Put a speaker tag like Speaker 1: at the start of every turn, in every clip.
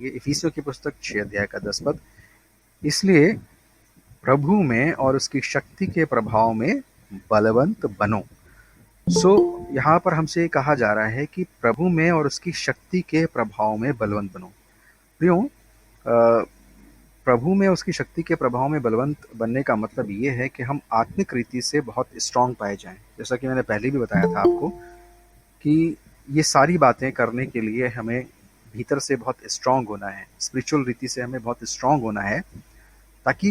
Speaker 1: ये इफिसियों की पुस्तक 6 अध्याय का 10 पद। इसलिए प्रभु में और उसकी शक्ति के प्रभाव में बलवंत बनो। यहाँ पर हमसे कहा जा रहा है कि प्रभु में और उसकी शक्ति के प्रभाव में बलवंत बनो। क्यों? प्रभु में उसकी शक्ति के प्रभाव में बलवंत बनने का मतलब ये है कि हम आत्मिक रीति से बहुत स्ट्रांग पाए जाएं। जैसा कि मैंने पहले भी बताया था आपको कि ये सारी बातें करने के लिए हमें भीतर से बहुत स्ट्रांग होना है, स्पिरिचुअल रीति से हमें बहुत स्ट्रांग होना है, ताकि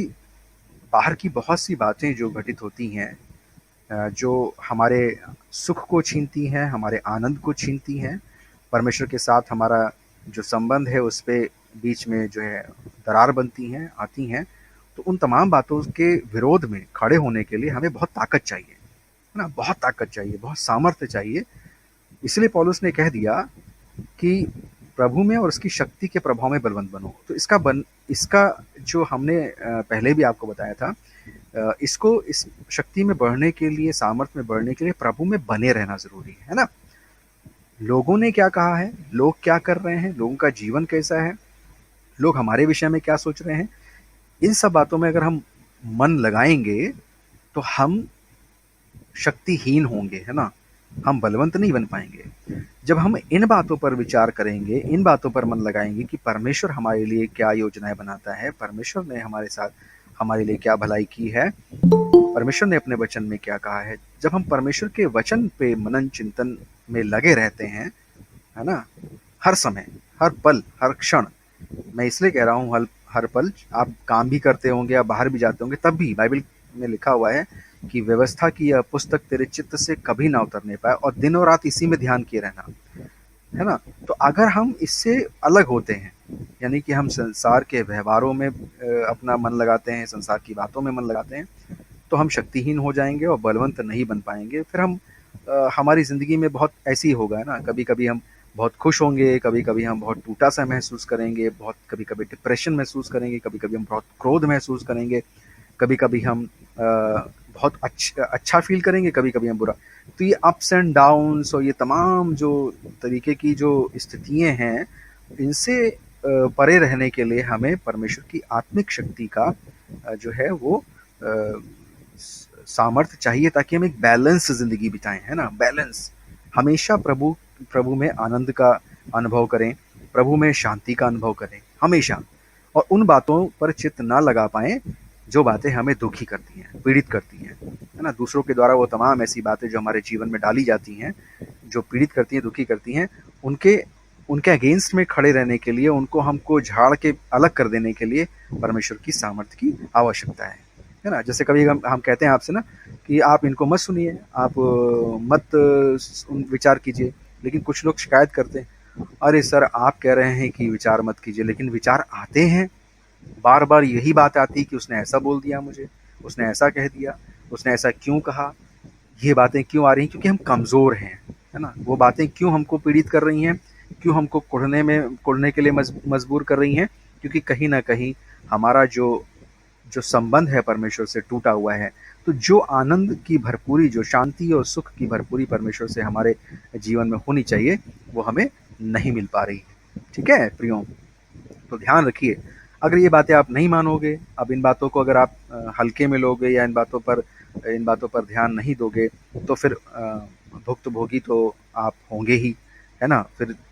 Speaker 1: बाहर की बहुत सी बातें जो घटित होती हैं, जो हमारे सुख को छीनती हैं, हमारे आनंद को छीनती हैं, परमेश्वर के साथ हमारा जो संबंध है उस पे बीच में जो है दरार बनती हैं, आती हैं, तो उन तमाम बातों के विरोध में खड़े होने के लिए हमें बहुत ताकत चाहिए, है ना? बहुत ताकत चाहिए, बहुत सामर्थ्य चाहिए। इसलिए पौलुस ने कह दिया कि प्रभु में और उसकी शक्ति के प्रभाव में बलवंत बनो। तो इसका जो हमने पहले भी आपको बताया था, इसको इस शक्ति में बढ़ने के लिए, सामर्थ्य में बढ़ने के लिए प्रभु में बने रहना जरूरी है ना? लोगों ने क्या कहा है, लोग क्या कर रहे हैं, लोगों का जीवन कैसा है, लोग हमारे विषय में क्या सोच रहे हैं, इन सब बातों में अगर हम मन लगाएंगे तो हम शक्तिहीन होंगे, है ना? हम बलवंत नहीं बन पाएंगे। जब हम इन बातों पर विचार करेंगे, इन बातों पर मन लगाएंगे कि परमेश्वर हमारे लिए क्या योजनाएं बनाता है, परमेश्वर ने हमारे साथ हमारे लिए क्या भलाई की है, परमेश्वर ने अपने वचन में क्या कहा है, जब हम परमेश्वर के वचन पे मनन चिंतन में लगे रहते हैं, है ना, हर समय, हर पल, हर क्षण, मैं इसलिए कह रहा हूँ हर पल, आप काम भी करते होंगे, आप बाहर भी जाते होंगे, तब भी बाइबल में लिखा हुआ है कि व्यवस्था की यह पुस्तक तेरे चित्त से कभी ना उतरने पाए और दिन और रात इसी में ध्यान किए रहना, है ना? तो अगर हम इससे अलग होते हैं, यानी कि हम संसार के व्यवहारों में अपना मन लगाते हैं, संसार की बातों में मन लगाते हैं, तो हम शक्तिहीन हो जाएंगे और बलवंत नहीं बन पाएंगे। फिर हम हमारी ज़िंदगी में बहुत ऐसी ही होगा, है ना? कभी कभी हम बहुत खुश होंगे, कभी कभी हम बहुत टूटा सा महसूस करेंगे, बहुत कभी कभी डिप्रेशन महसूस करेंगे, कभी कभी हम बहुत क्रोध महसूस करेंगे, कभी कभी हम बहुत अच्छा फील करेंगे, कभी कभी हम बुरा। तो ये अप्स एंड डाउन्स और ये तमाम जो तरीके की जो स्थितियां हैं, इनसे परे रहने के लिए हमें परमेश्वर की आत्मिक शक्ति का जो है वो सामर्थ्य चाहिए, ताकि हम एक बैलेंस जिंदगी बिताएं, है ना? बैलेंस, हमेशा प्रभु प्रभु में आनंद का अनुभव करें, प्रभु में शांति का अनुभव करें हमेशा, और उन बातों पर चित्त ना लगा पाएं जो बातें हमें दुखी करती हैं, पीड़ित करती हैं, है ना? दूसरों के द्वारा वो तमाम ऐसी बातें जो हमारे जीवन में डाली जाती हैं, जो पीड़ित करती हैं, दुखी करती हैं, उनके उनके अगेंस्ट में खड़े रहने के लिए, उनको हमको झाड़ के अलग कर देने के लिए परमेश्वर की सामर्थ्य की आवश्यकता है ना? जैसे कभी हम कहते हैं आपसे ना कि आप इनको मत सुनिए, आप मत विचार कीजिए, लेकिन कुछ लोग शिकायत करते हैं, अरे सर आप कह रहे हैं कि विचार मत कीजिए, लेकिन विचार आते हैं, बार बार यही बात आती है कि उसने ऐसा बोल दिया मुझे, उसने ऐसा कह दिया, उसने ऐसा क्यों कहा, ये बातें क्यों आ रही हैं? क्योंकि हम कमज़ोर हैं, है ना? वो बातें क्यों हमको पीड़ित कर रही हैं, क्यों हमको कुढ़ने के लिए मजबूर कर रही हैं? क्योंकि कहीं ना कहीं हमारा जो जो संबंध है परमेश्वर से टूटा हुआ है। तो जो आनंद की भरपूरी, जो शांति और सुख की भरपूरी परमेश्वर से हमारे जीवन में होनी चाहिए, वो हमें नहीं मिल पा रही है। ठीक है प्रियो? तो ध्यान रखिए, अगर ये बातें आप नहीं मानोगे, अब इन बातों को अगर आप हल्के में लोगे या इन बातों पर ध्यान नहीं दोगे, तो फिर भुक्तभोगी तो आप होंगे ही, है ना?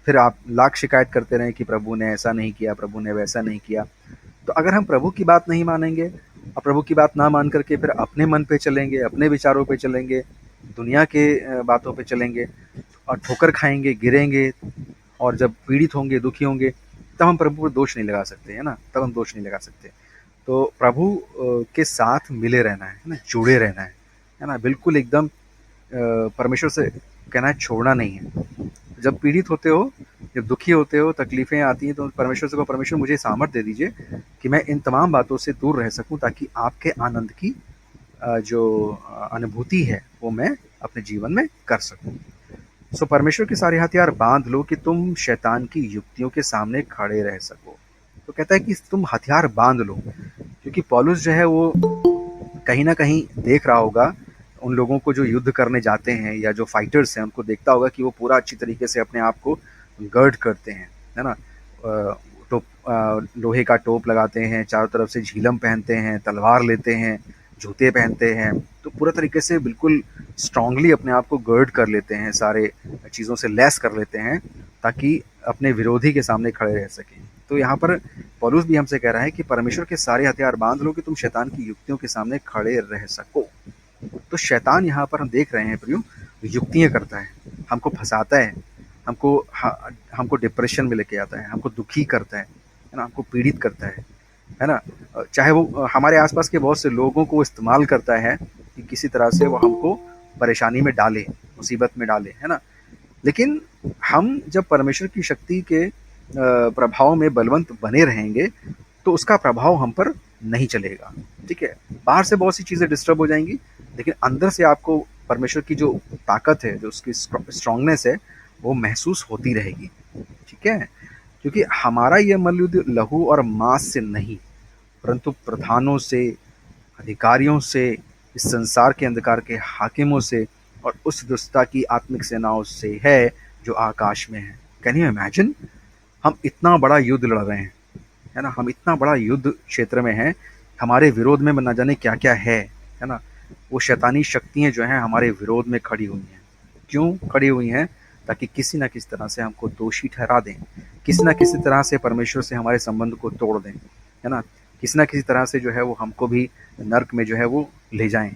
Speaker 1: फिर आप लाख शिकायत करते रहें कि प्रभु ने ऐसा नहीं किया, प्रभु ने वैसा नहीं किया। तो अगर हम प्रभु की बात नहीं मानेंगे और प्रभु की बात ना मान करके फिर अपने मन पे चलेंगे, अपने विचारों पे चलेंगे, दुनिया के बातों पे चलेंगे और ठोकर खाएंगे, गिरेंगे, और जब पीड़ित होंगे, दुखी होंगे, तब हम प्रभु पर दोष नहीं लगा सकते, है ना? तब हम दोष नहीं लगा सकते। तो प्रभु के साथ मिले रहना है ना? जुड़े रहना है ना? बिल्कुल एकदम परमेश्वर से कहना है छोड़ना नहीं है। जब पीड़ित होते हो, जब दुखी होते हो, तकलीफ़ें आती हैं, तो परमेश्वर से कहो, परमेश्वर मुझे सामर्थ्य दे दीजिए कि मैं इन तमाम बातों से दूर रह सकूं, ताकि आपके आनंद की जो अनुभूति है वो मैं अपने जीवन में कर सकूं। सो परमेश्वर के सारे हथियार बांध लो कि तुम शैतान की युक्तियों के सामने खड़े रह सको। तो कहता है कि तुम हथियार बांध लो, क्योंकि पौलुस जो है वो कहीं ना कहीं देख रहा होगा उन लोगों को जो युद्ध करने जाते हैं या जो फाइटर्स हैं, उनको देखता होगा कि वो पूरा अच्छी तरीके से अपने आप को गर्ड करते हैं, है ना? तो लोहे का टोप लगाते हैं, चारों तरफ से झीलम पहनते हैं, तलवार लेते हैं, जूते पहनते हैं, तो पूरा तरीके से बिल्कुल स्ट्रांगली अपने आप को गर्ड कर लेते हैं, सारे चीज़ों से लैस कर लेते हैं, ताकि अपने विरोधी के सामने खड़े रह सकें। तो यहाँ पर पौलुस भी हमसे कह रहा है कि परमेश्वर के सारे हथियार बांध लो कि तुम शैतान की युक्तियों के सामने खड़े रह सको। तो शैतान यहाँ पर हम देख रहे हैं प्रियो, युक्तियाँ करता है, हमको फंसाता है, हमको डिप्रेशन में लेके आता है, हमको दुखी करता है ना, हमको पीड़ित करता है ना। चाहे वो हमारे आसपास के बहुत से लोगों को इस्तेमाल करता है कि किसी तरह से वो हमको परेशानी में डाले, मुसीबत में डाले, है ना। लेकिन हम जब परमेश्वर की शक्ति के प्रभाव में बलवंत बने रहेंगे, तो उसका प्रभाव हम पर नहीं चलेगा, ठीक है। बाहर से बहुत सी चीज़ें डिस्टर्ब हो जाएंगी, लेकिन अंदर से आपको परमेश्वर की जो ताकत है, जो उसकी स्ट्रांगनेस है, वो महसूस होती रहेगी, ठीक है। क्योंकि हमारा यह मल्लयुद्ध लहू और मांस से नहीं, परंतु प्रधानों से, अधिकारियों से, इस संसार के अंधकार के हाकिमों से और उस दुष्टता की आत्मिक सेनाओं से है जो आकाश में है। कैन यू इमेजिन, हम इतना बड़ा युद्ध लड़ रहे हैं, है ना, हम इतना बड़ा युद्ध क्षेत्र में हैं, हमारे विरोध में न जाने क्या क्या है ना। वो शैतानी शक्तियाँ जो हैं हमारे विरोध में खड़ी हुई हैं। क्यों खड़ी हुई हैं? ताकि किसी न किसी तरह से हमको दोषी ठहरा दें, किसी न किसी तरह से परमेश्वर से हमारे संबंध को तोड़ दें, है ना, किसी न किसी तरह से जो है वो हमको भी नर्क में जो है वो ले जाएं।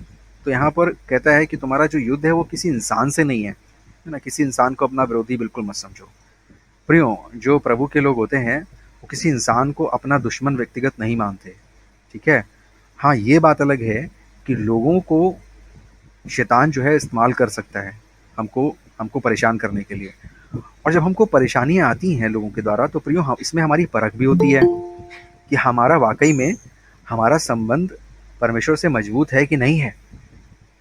Speaker 1: तो यहाँ पर कहता है कि तुम्हारा जो युद्ध है वो किसी इंसान से नहीं है ना। किसी इंसान को अपना विरोधी बिल्कुल मत समझो प्रियो। जो प्रभु के लोग होते हैं वो किसी इंसान को अपना दुश्मन व्यक्तिगत नहीं मानते, ठीक है। हाँ, ये बात अलग है कि लोगों को शैतान जो है इस्तेमाल कर सकता है हमको हमको परेशान करने के लिए। और जब हमको परेशानियां आती हैं लोगों के द्वारा, तो प्रियो हम इसमें हमारी परख भी होती है कि हमारा वाकई में हमारा संबंध परमेश्वर से मजबूत है कि नहीं है,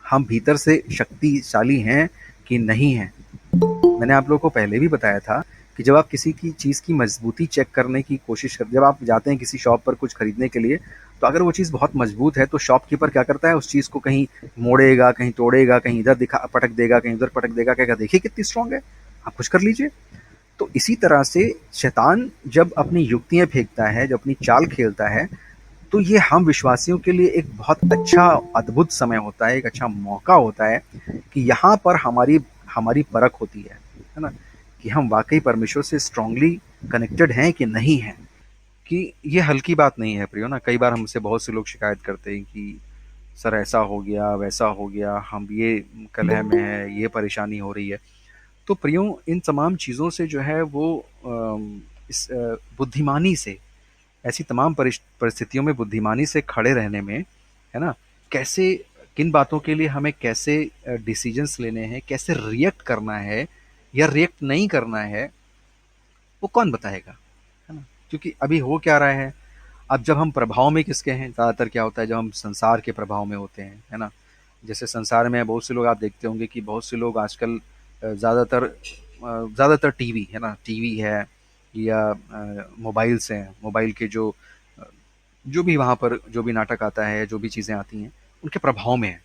Speaker 1: हम भीतर से शक्तिशाली हैं कि नहीं हैं। मैंने आप लोगों को पहले भी बताया था कि जब आप किसी की चीज़ की मजबूती चेक करने की कोशिश कर, जब आप जाते हैं किसी शॉप पर कुछ खरीदने के लिए, तो अगर वो चीज़ बहुत मजबूत है तो शॉपकीपर क्या करता है, उस चीज़ को कहीं मोड़ेगा, कहीं तोड़ेगा, कहीं इधर दिखा पटक देगा, कहीं उधर पटक देगा, क्या देखिए कितनी स्ट्रांग है, आप कुछ कर लीजिए। तो इसी तरह से शैतान जब अपनी युक्तियां फेंकता है, जब अपनी चाल खेलता है, तो ये हम विश्वासियों के लिए एक बहुत अच्छा अद्भुत समय होता है, एक अच्छा मौका होता है कि यहाँ पर हमारी हमारी परख होती है ना, कि हम वाकई परमेश्वर से स्ट्रांगली कनेक्टेड हैं कि नहीं हैं। कि ये हल्की बात नहीं है प्रियो ना। कई बार हमसे बहुत से लोग शिकायत करते हैं कि सर ऐसा हो गया, वैसा हो गया, हम ये कलह में है, ये परेशानी हो रही है। तो प्रियो इन तमाम चीज़ों से जो है वो इस बुद्धिमानी से, ऐसी तमाम परिस्थितियों में बुद्धिमानी से खड़े रहने में, है ना, कैसे, किन बातों के लिए हमें कैसे डिसीजंस लेने हैं, कैसे रिएक्ट करना है या रिएक्ट नहीं करना है, वो कौन बताएगा, है ना। क्योंकि अभी हो क्या रहा है, अब जब हम प्रभाव में किसके हैं, ज़्यादातर क्या होता है जब हम संसार के प्रभाव में होते हैं, है ना। जैसे संसार में बहुत से लोग, आप देखते होंगे कि बहुत से लोग आजकल ज़्यादातर टीवी, है ना, टीवी है या मोबाइल्स हैं, मोबाइल के जो भी वहाँ पर जो भी नाटक आता है, जो भी चीज़ें आती हैं, उनके प्रभाव में है।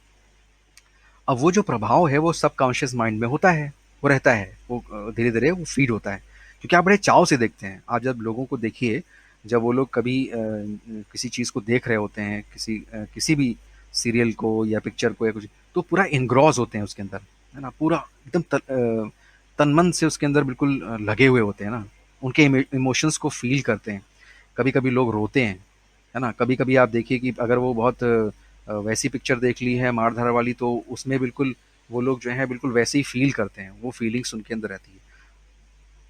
Speaker 1: अब वो जो प्रभाव है वो सबकॉन्शियस माइंड में होता है, वो रहता है, वो धीरे धीरे वो फीड होता है, क्योंकि आप बड़े चाव से देखते हैं। आप जब लोगों को देखिए, जब वो लोग कभी किसी चीज़ को देख रहे होते हैं, किसी भी सीरियल को या पिक्चर को या कुछ, तो पूरा इनग्रॉस होते हैं उसके अंदर, है ना, पूरा एकदम तन मन से उसके अंदर बिल्कुल लगे हुए होते हैं ना, उनके इमोशंस को फील करते हैं। कभी कभी लोग रोते हैं, है ना। कभी कभी आप देखिए कि अगर वो बहुत वैसी पिक्चर देख ली है मार धाड़ वाली, तो उसमें बिल्कुल वो लोग जो है बिल्कुल वैसे ही फील करते हैं, वो फीलिंग्स उनके अंदर रहती है।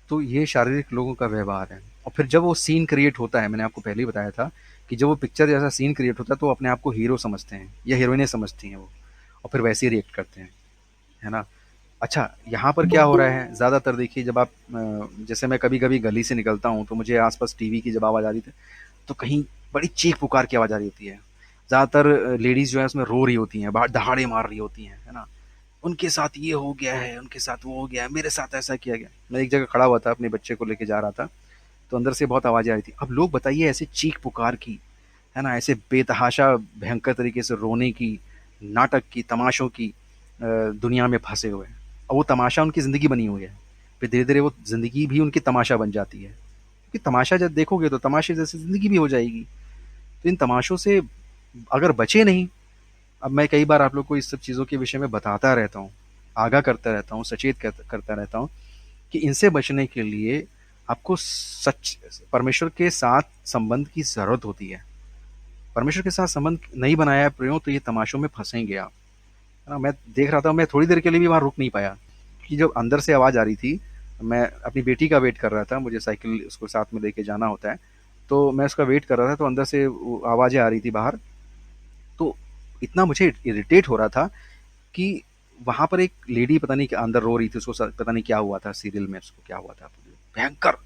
Speaker 1: तो ये शारीरिक लोगों का व्यवहार है। और फिर जब वो सीन क्रिएट होता है, मैंने आपको पहले ही बताया था कि जब वो पिक्चर जैसा सीन क्रिएट होता है, तो वो अपने आप को हीरो समझते हैं या हीरोइनें समझती हैं वो, और फिर वैसे ही रिएक्ट करते हैं, है ना। अच्छा, यहाँ पर क्या हो रहा है, ज़्यादातर देखिए जब आप जैसे मैं कभी कभी गली से निकलता हूँ, तो मुझे आसपास टीवी की जब आवाज़ आ रही थी, तो कहीं बड़ी चीख पुकार की आवाज़ आ रही होती है। ज़्यादातर लेडीज़ जो है उसमें रो रही होती हैं, बाहर दहाड़े मार रही होती हैं, है ना। उनके साथ ये हो गया है, उनके साथ वो हो गया है, मेरे साथ ऐसा किया गया। मैं एक जगह खड़ा हुआ था, अपने बच्चे को लेके जा रहा था, तो अंदर से बहुत आवाज़ें आ रही थी। अब लोग बताइए, ऐसे चीख पुकार की, है ना, ऐसे बेतहाशा भयंकर तरीके से रोने की, नाटक की, तमाशों की दुनिया में फंसे हुए हैं। और वो तमाशा उनकी ज़िंदगी बनी हुई है, फिर धीरे धीरे वो ज़िंदगी भी उनकी तमाशा बन जाती है। क्योंकि तमाशा जब देखोगे तो तमाशे जैसी ज़िंदगी भी हो जाएगी। तो इन तमाशों से अगर बचे नहीं, अब मैं कई बार आप लोग को इस सब चीज़ों के विषय में बताता रहता हूँ, आगाह करता रहता हूँ, सचेत करता रहता हूँ कि इनसे बचने के लिए आपको सच परमेश्वर के साथ संबंध की ज़रूरत होती है। परमेश्वर के साथ संबंध नहीं बनाया है प्रियो, तो ये तमाशों में फँसेंगे आप, है ना? मैं देख रहा था, मैं थोड़ी देर के लिए भी वहाँ रुक नहीं पाया कि जब अंदर से आवाज़ आ रही थी, मैं अपनी बेटी का वेट कर रहा था, मुझे साइकिल उसको साथ में लेके जाना होता है, तो मैं उसका वेट कर रहा था, तो अंदर से वो आवाज़ें आ रही थी बाहर। तो इतना मुझे इरिटेट हो रहा था कि वहाँ पर एक लेडी पता नहीं क्या अंदर रो रही थी, उसको पता नहीं क्या हुआ था, सीरियल में उसको क्या हुआ था, भयंकर।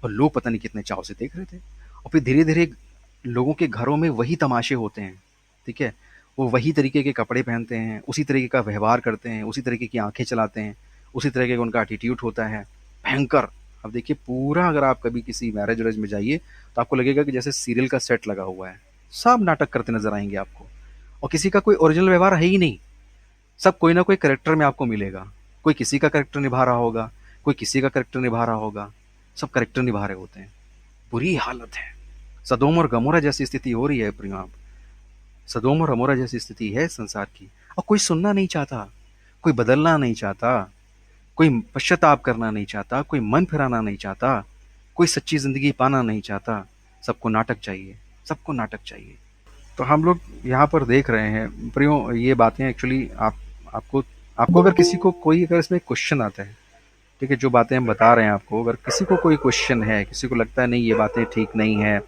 Speaker 1: और लोग पता नहीं कितने चाव से देख रहे थे। और फिर धीरे-धीरे लोगों के घरों में वही तमाशे होते हैं, ठीक है? वो वही तरीके के कपड़े पहनते हैं, उसी तरीके का व्यवहार करते हैं, उसी तरीके की आँखें चलाते हैं, उसी तरीके का उनका एटीट्यूड होता है, भयंकर। अब देखिए पूरा, अगर आप कभी किसी मैरिज-वैरिज में जाइए, तो आपको लगेगा कि जैसे सीरियल का सेट लगा हुआ है। सब नाटक करते नज़र आएँगे आपको, और किसी का कोई ओरिजिनल व्यवहार है ही नहीं। सब कोई ना कोई कैरेक्टर में आपको मिलेगा। कोई किसी का कैरेक्टर निभा रहा होगा, कोई किसी का कैरेक्टर निभा रहा होगा, सब कैरेक्टर निभा रहे होते हैं। बुरी हालत है। सदोम और गमोरा जैसी स्थिति हो रही है प्रियो आप। सदोम और अमोरा जैसी स्थिति है संसार की, और कोई सुनना नहीं चाहता, कोई बदलना नहीं चाहता, कोई पश्चाताप करना नहीं चाहता, कोई मन फिराना नहीं चाहता, कोई सच्ची ज़िंदगी पाना नहीं चाहता। सबको नाटक चाहिए, सबको नाटक चाहिए। तो हम लोग यहाँ पर देख रहे हैं प्रियो, ये बातें एक्चुअली आपको आपको अगर किसी को कोई अगर इसमें क्वेश्चन आता है, ठीक है, जो बातें हम बता रहे हैं आपको, अगर किसी को कोई क्वेश्चन है, किसी को लगता है नहीं ये बातें ठीक नहीं है,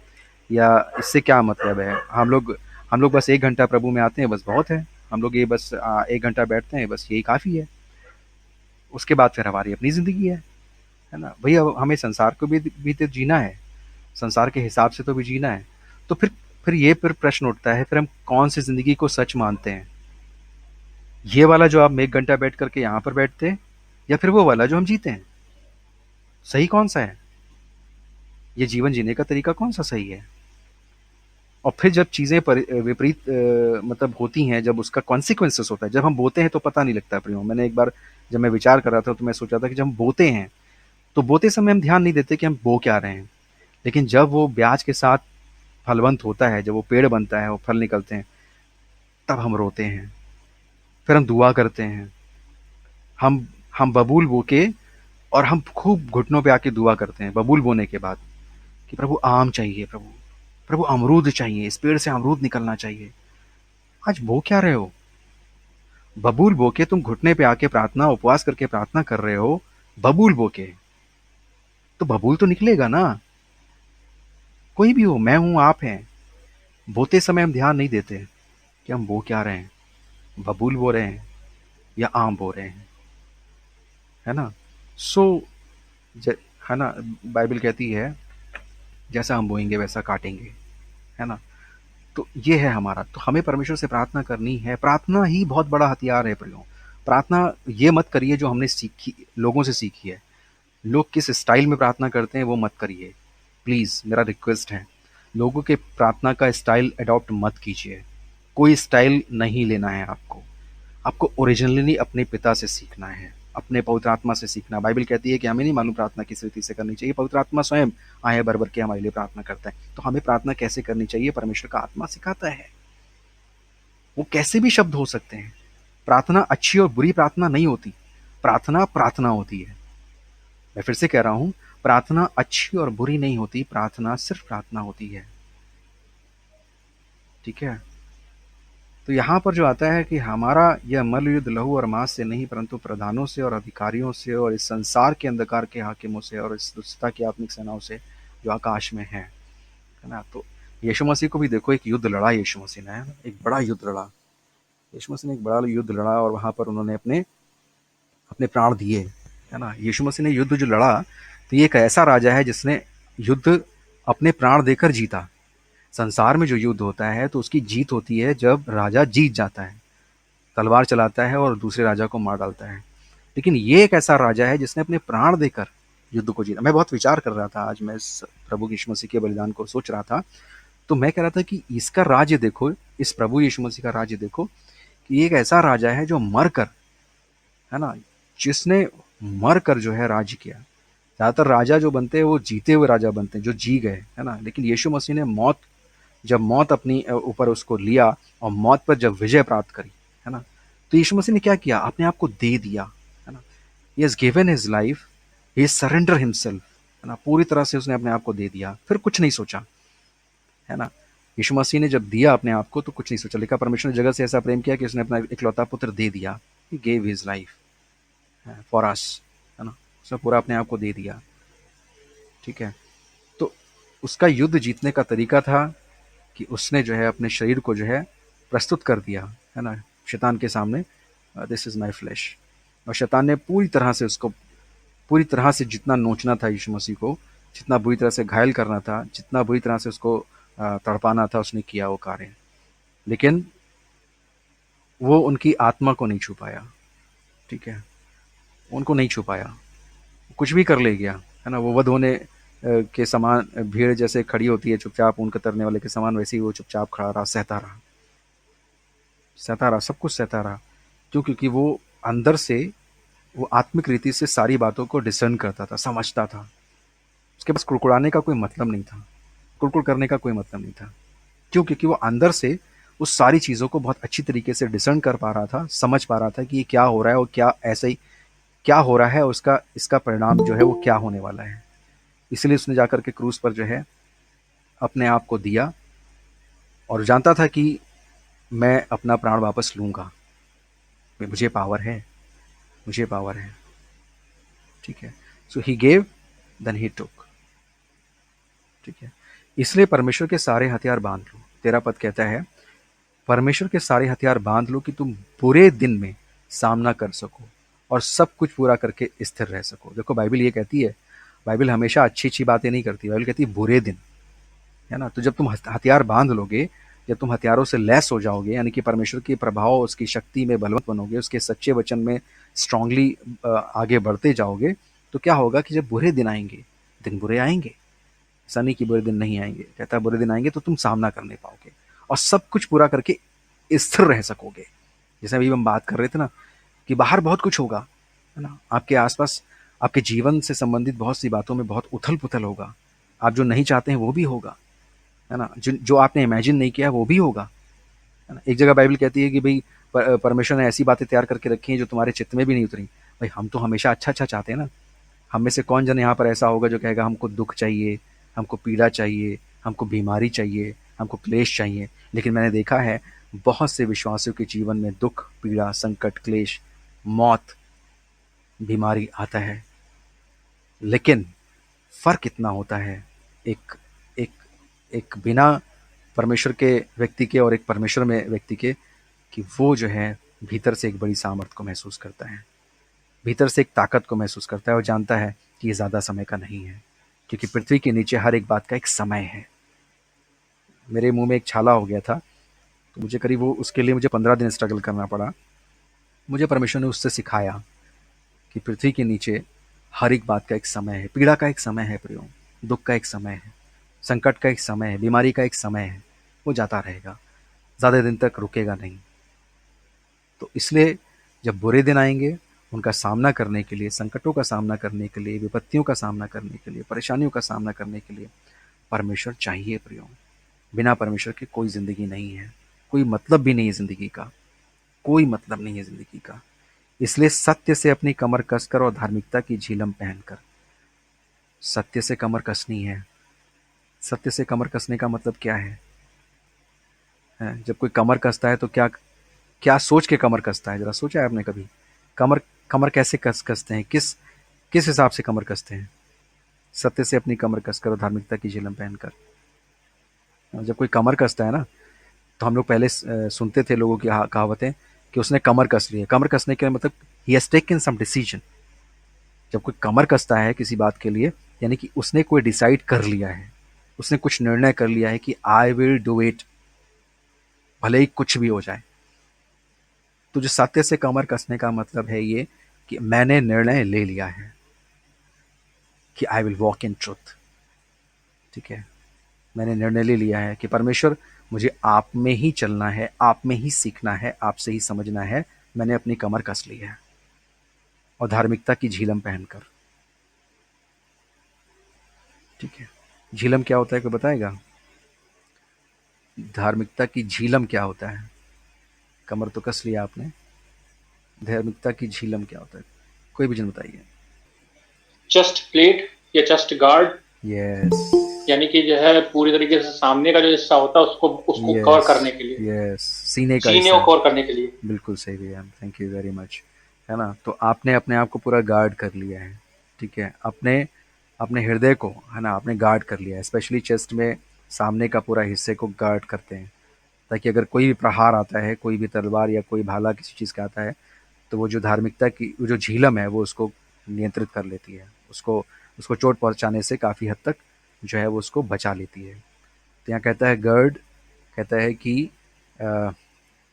Speaker 1: या इससे क्या मतलब है, हम लोग बस 1 घंटा प्रभु में आते हैं, बस बहुत है। हम लोग ये बस 1 घंटा बैठते हैं, बस यही काफ़ी है। उसके बाद फिर हमारी अपनी ज़िंदगी है ना? भई अब हमें संसार को भी तो जीना है, संसार के हिसाब से तो भी जीना है। तो फिर प्रश्न उठता है, फिर हम कौन-सी ज़िंदगी को सच मानते हैं? ये वाला जो आप 1 घंटा बैठ कर के यहाँ पर बैठते हैं, या फिर वो वाला जो हम जीते हैं? सही कौन-सा है? ये जीवन जीने का तरीका कौन-सा सही है? और फिर जब चीज़ें विपरीत मतलब होती हैं, जब उसका कॉन्सिक्वेंसेस होता है, जब हम बोते हैं तो पता नहीं लगता प्रियो। मैंने एक बार जब मैं विचार कर रहा था, तो मैं सोच रहा था कि जब हम बोते हैं, तो बोते समय हम ध्यान नहीं देते कि हम बो क्या रहे हैं। लेकिन जब वो ब्याज के साथ फलवंत होता है, जब वो पेड़ बनता है, वो फल निकलते हैं, तब हम रोते हैं। फिर हम दुआ करते हैं। हम बबूल बो के, और हम खूब घुटनों पे आके दुआ करते हैं बबूल बोने के बाद, कि प्रभु आम चाहिए, प्रभु प्रभु अमरूद चाहिए, इस पेड़ से अमरूद निकलना चाहिए। आज बो क्या रहे हो? बबूल बो के तुम घुटने पे आके प्रार्थना, उपवास करके प्रार्थना कर रहे हो, बबूल बो के, तो बबूल तो निकलेगा ना। कोई भी हो, मैं हूं, आप हैं। बोते समय हम ध्यान नहीं देते कि हम बो क्या रहे हैं, बबूल बो रहे हैं या आम बो रहे हैं, है ना? सो है ना, बाइबल कहती है जैसा हम बोएंगे वैसा काटेंगे, है ना? तो ये है हमारा। तो हमें परमेश्वर से प्रार्थना करनी है। प्रार्थना ही बहुत बड़ा हथियार है प्रियो। प्रार्थना ये मत करिए जो हमने सीखी, लोगों से सीखी है। लोग किस स्टाइल में प्रार्थना करते हैं वो मत करिए, प्लीज़, मेरा रिक्वेस्ट है। लोगों के प्रार्थना का स्टाइल अडॉप्ट मत कीजिए। कोई स्टाइल नहीं लेना है आपको। आपको ओरिजिनली अपने पिता से सीखना है, अपने पवित्र आत्मा से सीखना। बाइबल कहती है कि हमें नहीं मालूम प्रार्थना किस रीति से करनी चाहिए, पवित्र आत्मा स्वयं आए भर-भर के हमारे लिए प्रार्थना करता है। तो हमें प्रार्थना कैसे करनी चाहिए, परमेश्वर का आत्मा सिखाता है। वो कैसे भी शब्द हो सकते हैं। प्रार्थना अच्छी और बुरी प्रार्थना नहीं होती, प्रार्थना प्रार्थना होती है। मैं फिर से कह रहा हूं, प्रार्थना अच्छी और बुरी नहीं होती, प्रार्थना सिर्फ प्रार्थना होती है, ठीक है? तो यहाँ पर जो आता है कि हमारा यह मल्लयुद्ध लहू और मांस से नहीं, परंतु प्रधानों से और अधिकारियों से और इस संसार के अंधकार के हाकिमों से और इस दुष्टता की आत्मिक सेनाओं से जो आकाश में है ना? तो यीशु मसीह को भी देखो, एक युद्ध लड़ा यीशु मसीह ने, है ना? एक बड़ा युद्ध लड़ा यीशु मसीह ने, एक बड़ा युद्ध लड़ा, और वहां पर उन्होंने अपने अपने प्राण दिए, है ना? यीशु मसीह ने युद्ध जो लड़ा, तो ये एक ऐसा राजा है जिसने युद्ध अपने प्राण देकर जीता। संसार में जो युद्ध होता है तो उसकी जीत होती है जब राजा जीत जाता है, तलवार चलाता है और दूसरे राजा को मार डालता है। लेकिन ये एक ऐसा राजा है जिसने अपने प्राण देकर युद्ध को जीता। मैं बहुत विचार कर रहा था आज, मैं इस प्रभु यीशु मसीह के बलिदान को सोच रहा था, तो मैं कह रहा था कि इसका राज्य देखो, इस प्रभु यीशु मसीह का राज्य देखो, कि एक ऐसा राजा है जो मर कर, है ना, जिसने मर कर जो है राज्य किया, ज़्यादातर राजा जो बनते हैं वो जीते हुए राजा बनते हैं, जो जी गए, है ना? लेकिन यीशु मसीह ने जब मौत अपनी ऊपर उसको लिया और मौत पर जब विजय प्राप्त करी, है ना? तो यीशु मसीह ने क्या किया? अपने आप को दे दिया, है ना? He has given his life, he surrender himself, है ना? पूरी तरह से उसने अपने आप को दे दिया, फिर कुछ नहीं सोचा, है ना? यीशु मसीह ने जब दिया अपने आप को तो कुछ नहीं सोचा। लिखा, परमेश्वर ने जगत से ऐसा प्रेम किया कि उसने अपना इकलौता पुत्र दे दिया। He gave his life for us, है ना? उसने पूरा अपने आप को दे दिया, ठीक है? तो उसका युद्ध जीतने का तरीका था कि उसने जो है अपने शरीर को जो है प्रस्तुत कर दिया, है ना, शैतान के सामने, दिस इज माई फ्लैश। और शैतान ने पूरी तरह से जितना नोचना था यीशु मसीह को, जितना बुरी तरह से घायल करना था, जितना बुरी तरह से उसको तड़पाना था, उसने किया वो कार्य। लेकिन वो उनकी आत्मा को नहीं छू पाया, ठीक है? उनको नहीं छू पाया, कुछ भी कर ले गया, है ना? वो वध होने के समान भीड़ जैसे खड़ी होती है चुपचाप ऊन कतरने वाले के समान, वैसे ही वो चुपचाप खड़ा रहा, सहता रहा, सब कुछ सहता रहा। क्यों? क्योंकि वो अंदर से, वो आत्मिक रीति से सारी बातों को डिसर्न करता था, समझता था। उसके पास कुड़कुड़ाने का कोई मतलब नहीं था, कुड़कुड़ करने का कोई मतलब नहीं था। क्यों? क्योंकि वो अंदर से उस सारी चीज़ों को बहुत अच्छी तरीके से डिसर्न कर पा रहा था, समझ पा रहा था कि ये क्या हो रहा है और क्या ऐसे ही क्या हो रहा है, और उसका इसका परिणाम जो है वो क्या होने वाला है। इसलिए उसने जाकर के क्रूस पर जो है अपने आप को दिया, और जानता था कि मैं अपना प्राण वापस लूंगा, मुझे पावर है, मुझे पावर है, ठीक है? सो ही गेव, देन ही टुक, ठीक है? इसलिए परमेश्वर के सारे हथियार बांध लो। तेरा पद कहता है, परमेश्वर के सारे हथियार बांध लो कि तुम बुरे दिन में सामना कर सको और सब कुछ पूरा करके स्थिर रह सको। देखो, बाइबल ये कहती है, बाइबल हमेशा अच्छी अच्छी बातें नहीं करती, बाइबल कहती है बुरे दिन, है ना? तो जब तुम हथियार बांध लोगे, जब तुम हथियारों से लैस हो जाओगे, यानी कि परमेश्वर के प्रभाव, उसकी शक्ति में बलवंत बनोगे, उसके सच्चे वचन में स्ट्रांगली आगे बढ़ते जाओगे, तो क्या होगा कि जब बुरे दिन आएंगे, दिन बुरे आएंगे, ऐसा नहीं कि बुरे दिन नहीं आएंगे, कहता है बुरे दिन आएंगे तो तुम सामना कर नहीं पाओगे और सब कुछ पूरा करके स्थिर रह सकोगे। जैसे अभी हम बात कर रहे थे ना कि बाहर बहुत कुछ होगा, है ना? आपके आसपास आपके जीवन से संबंधित बहुत सी बातों में बहुत उथल पुथल होगा, आप जो नहीं चाहते हैं वो भी होगा, है ना? जो आपने इमेजिन नहीं किया वो भी होगा, है ना? एक जगह बाइबल कहती है कि भाई परमेश्वर ने ऐसी बातें तैयार करके रखी हैं जो तुम्हारे चित्त में भी नहीं उतरी। भाई हम तो हमेशा अच्छा अच्छा चाहते हैं ना। हम में से कौन जन यहाँ पर ऐसा होगा जो कहेगा हमको दुख चाहिए, हमको पीड़ा चाहिए, हमको बीमारी चाहिए, हमको क्लेश चाहिए? लेकिन मैंने देखा है बहुत से विश्वासियों के जीवन में दुख, पीड़ा, संकट, क्लेश, मौत, बीमारी आता है। लेकिन फर्क इतना होता है एक एक एक बिना परमेश्वर के व्यक्ति के और एक परमेश्वर में व्यक्ति के, कि वो जो है भीतर से एक बड़ी सामर्थ को महसूस करता है, भीतर से एक ताकत को महसूस करता है और जानता है कि ये ज़्यादा समय का नहीं है, क्योंकि पृथ्वी के नीचे हर एक बात का एक समय है। मेरे मुंह में एक छाला हो गया था, तो मुझे करीब वो उसके लिए मुझे 15 दिन स्ट्रगल करना पड़ा। मुझे परमेश्वर ने उससे सिखाया कि पृथ्वी के नीचे हर एक बात का एक समय है, पीड़ा का एक समय है प्रियो, दुख का एक समय है, संकट का एक समय है, बीमारी का एक समय है। वो जाता रहेगा, ज़्यादा दिन तक रुकेगा नहीं। तो इसलिए जब बुरे दिन आएंगे, उनका सामना करने के लिए, संकटों का सामना करने के लिए, विपत्तियों का सामना करने के लिए, परेशानियों का सामना करने के लिए परमेश्वर चाहिए प्रियो। बिना परमेश्वर के कोई ज़िंदगी नहीं है, कोई मतलब भी नहीं है ज़िंदगी का, कोई मतलब नहीं है ज़िंदगी का। इसलिए सत्य से अपनी कमर कसकर और धार्मिकता की झिलम पहनकर, सत्य से कमर कसनी है। सत्य से कमर कसने का मतलब क्या है? जब कोई कमर कसता है तो क्या क्या सोच के कमर कसता है? जरा सोचा है आपने कभी? कमर कमर कैसे कसते हैं, किस किस हिसाब से कमर कसते हैं? सत्य से अपनी कमर कसकर और धार्मिकता की झिलम पहनकर। जब कोई कमर कसता है ना, तो हम लोग पहले सुनते थे लोगों की कहावतें कि उसने कमर कस ली है। कमर कसने के मतलब ही हैज टेकन सम डिसीजन। जब कोई कमर कसता है किसी बात के लिए, यानी कि उसने कोई डिसाइड कर लिया है, उसने कुछ निर्णय कर लिया है कि आई विल डू इट, भले ही कुछ भी हो जाए। तो जो सत्य से कमर कसने का मतलब है ये कि मैंने निर्णय ले लिया है कि I will walk in truth, ठीक है? मैंने निर्णय ले लिया है कि परमेश्वर, मुझे आप में ही चलना है, आप में ही सीखना है, आपसे ही समझना है। मैंने अपनी कमर कस ली है और धार्मिकता की झिलम पहनकर, ठीक है। झिलम क्या होता है, कोई बताएगा? धार्मिकता की झिलम क्या होता है? कमर तो कस लिया आपने। धार्मिकता की झिलम क्या होता है? कोई भी जन बताइए।
Speaker 2: चेस्ट प्लेट या चेस्ट गार्ड,
Speaker 1: यस।
Speaker 2: यानी कि जो है पूरी तरीके से सामने का जो हिस्सा होता है उसको उसको कवर
Speaker 1: यस।
Speaker 2: करने के लिए,
Speaker 1: यस, सीने का
Speaker 2: सीने
Speaker 1: हिस्सा
Speaker 2: को
Speaker 1: है।
Speaker 2: कवर करने के लिए।
Speaker 1: बिल्कुल सही भैया, थैंक यू वेरी मच। है ना? तो आपने अपने आप को पूरा गार्ड कर लिया है। ठीक है, अपने अपने हृदय को, है ना, आपने गार्ड कर लिया है। स्पेशली चेस्ट में सामने का पूरा हिस्से को गार्ड करते हैं, ताकि अगर कोई भी प्रहार आता है, कोई भी तलवार या कोई भाला किसी चीज़ का आता है, तो वो जो धार्मिकता की वो जो झिलम है वो उसको नियंत्रित कर लेती है, उसको उसको चोट पहुंचाने से काफ़ी हद तक जो है वो उसको बचा लेती है। तो यहाँ कहता है गर्ड, कहता है कि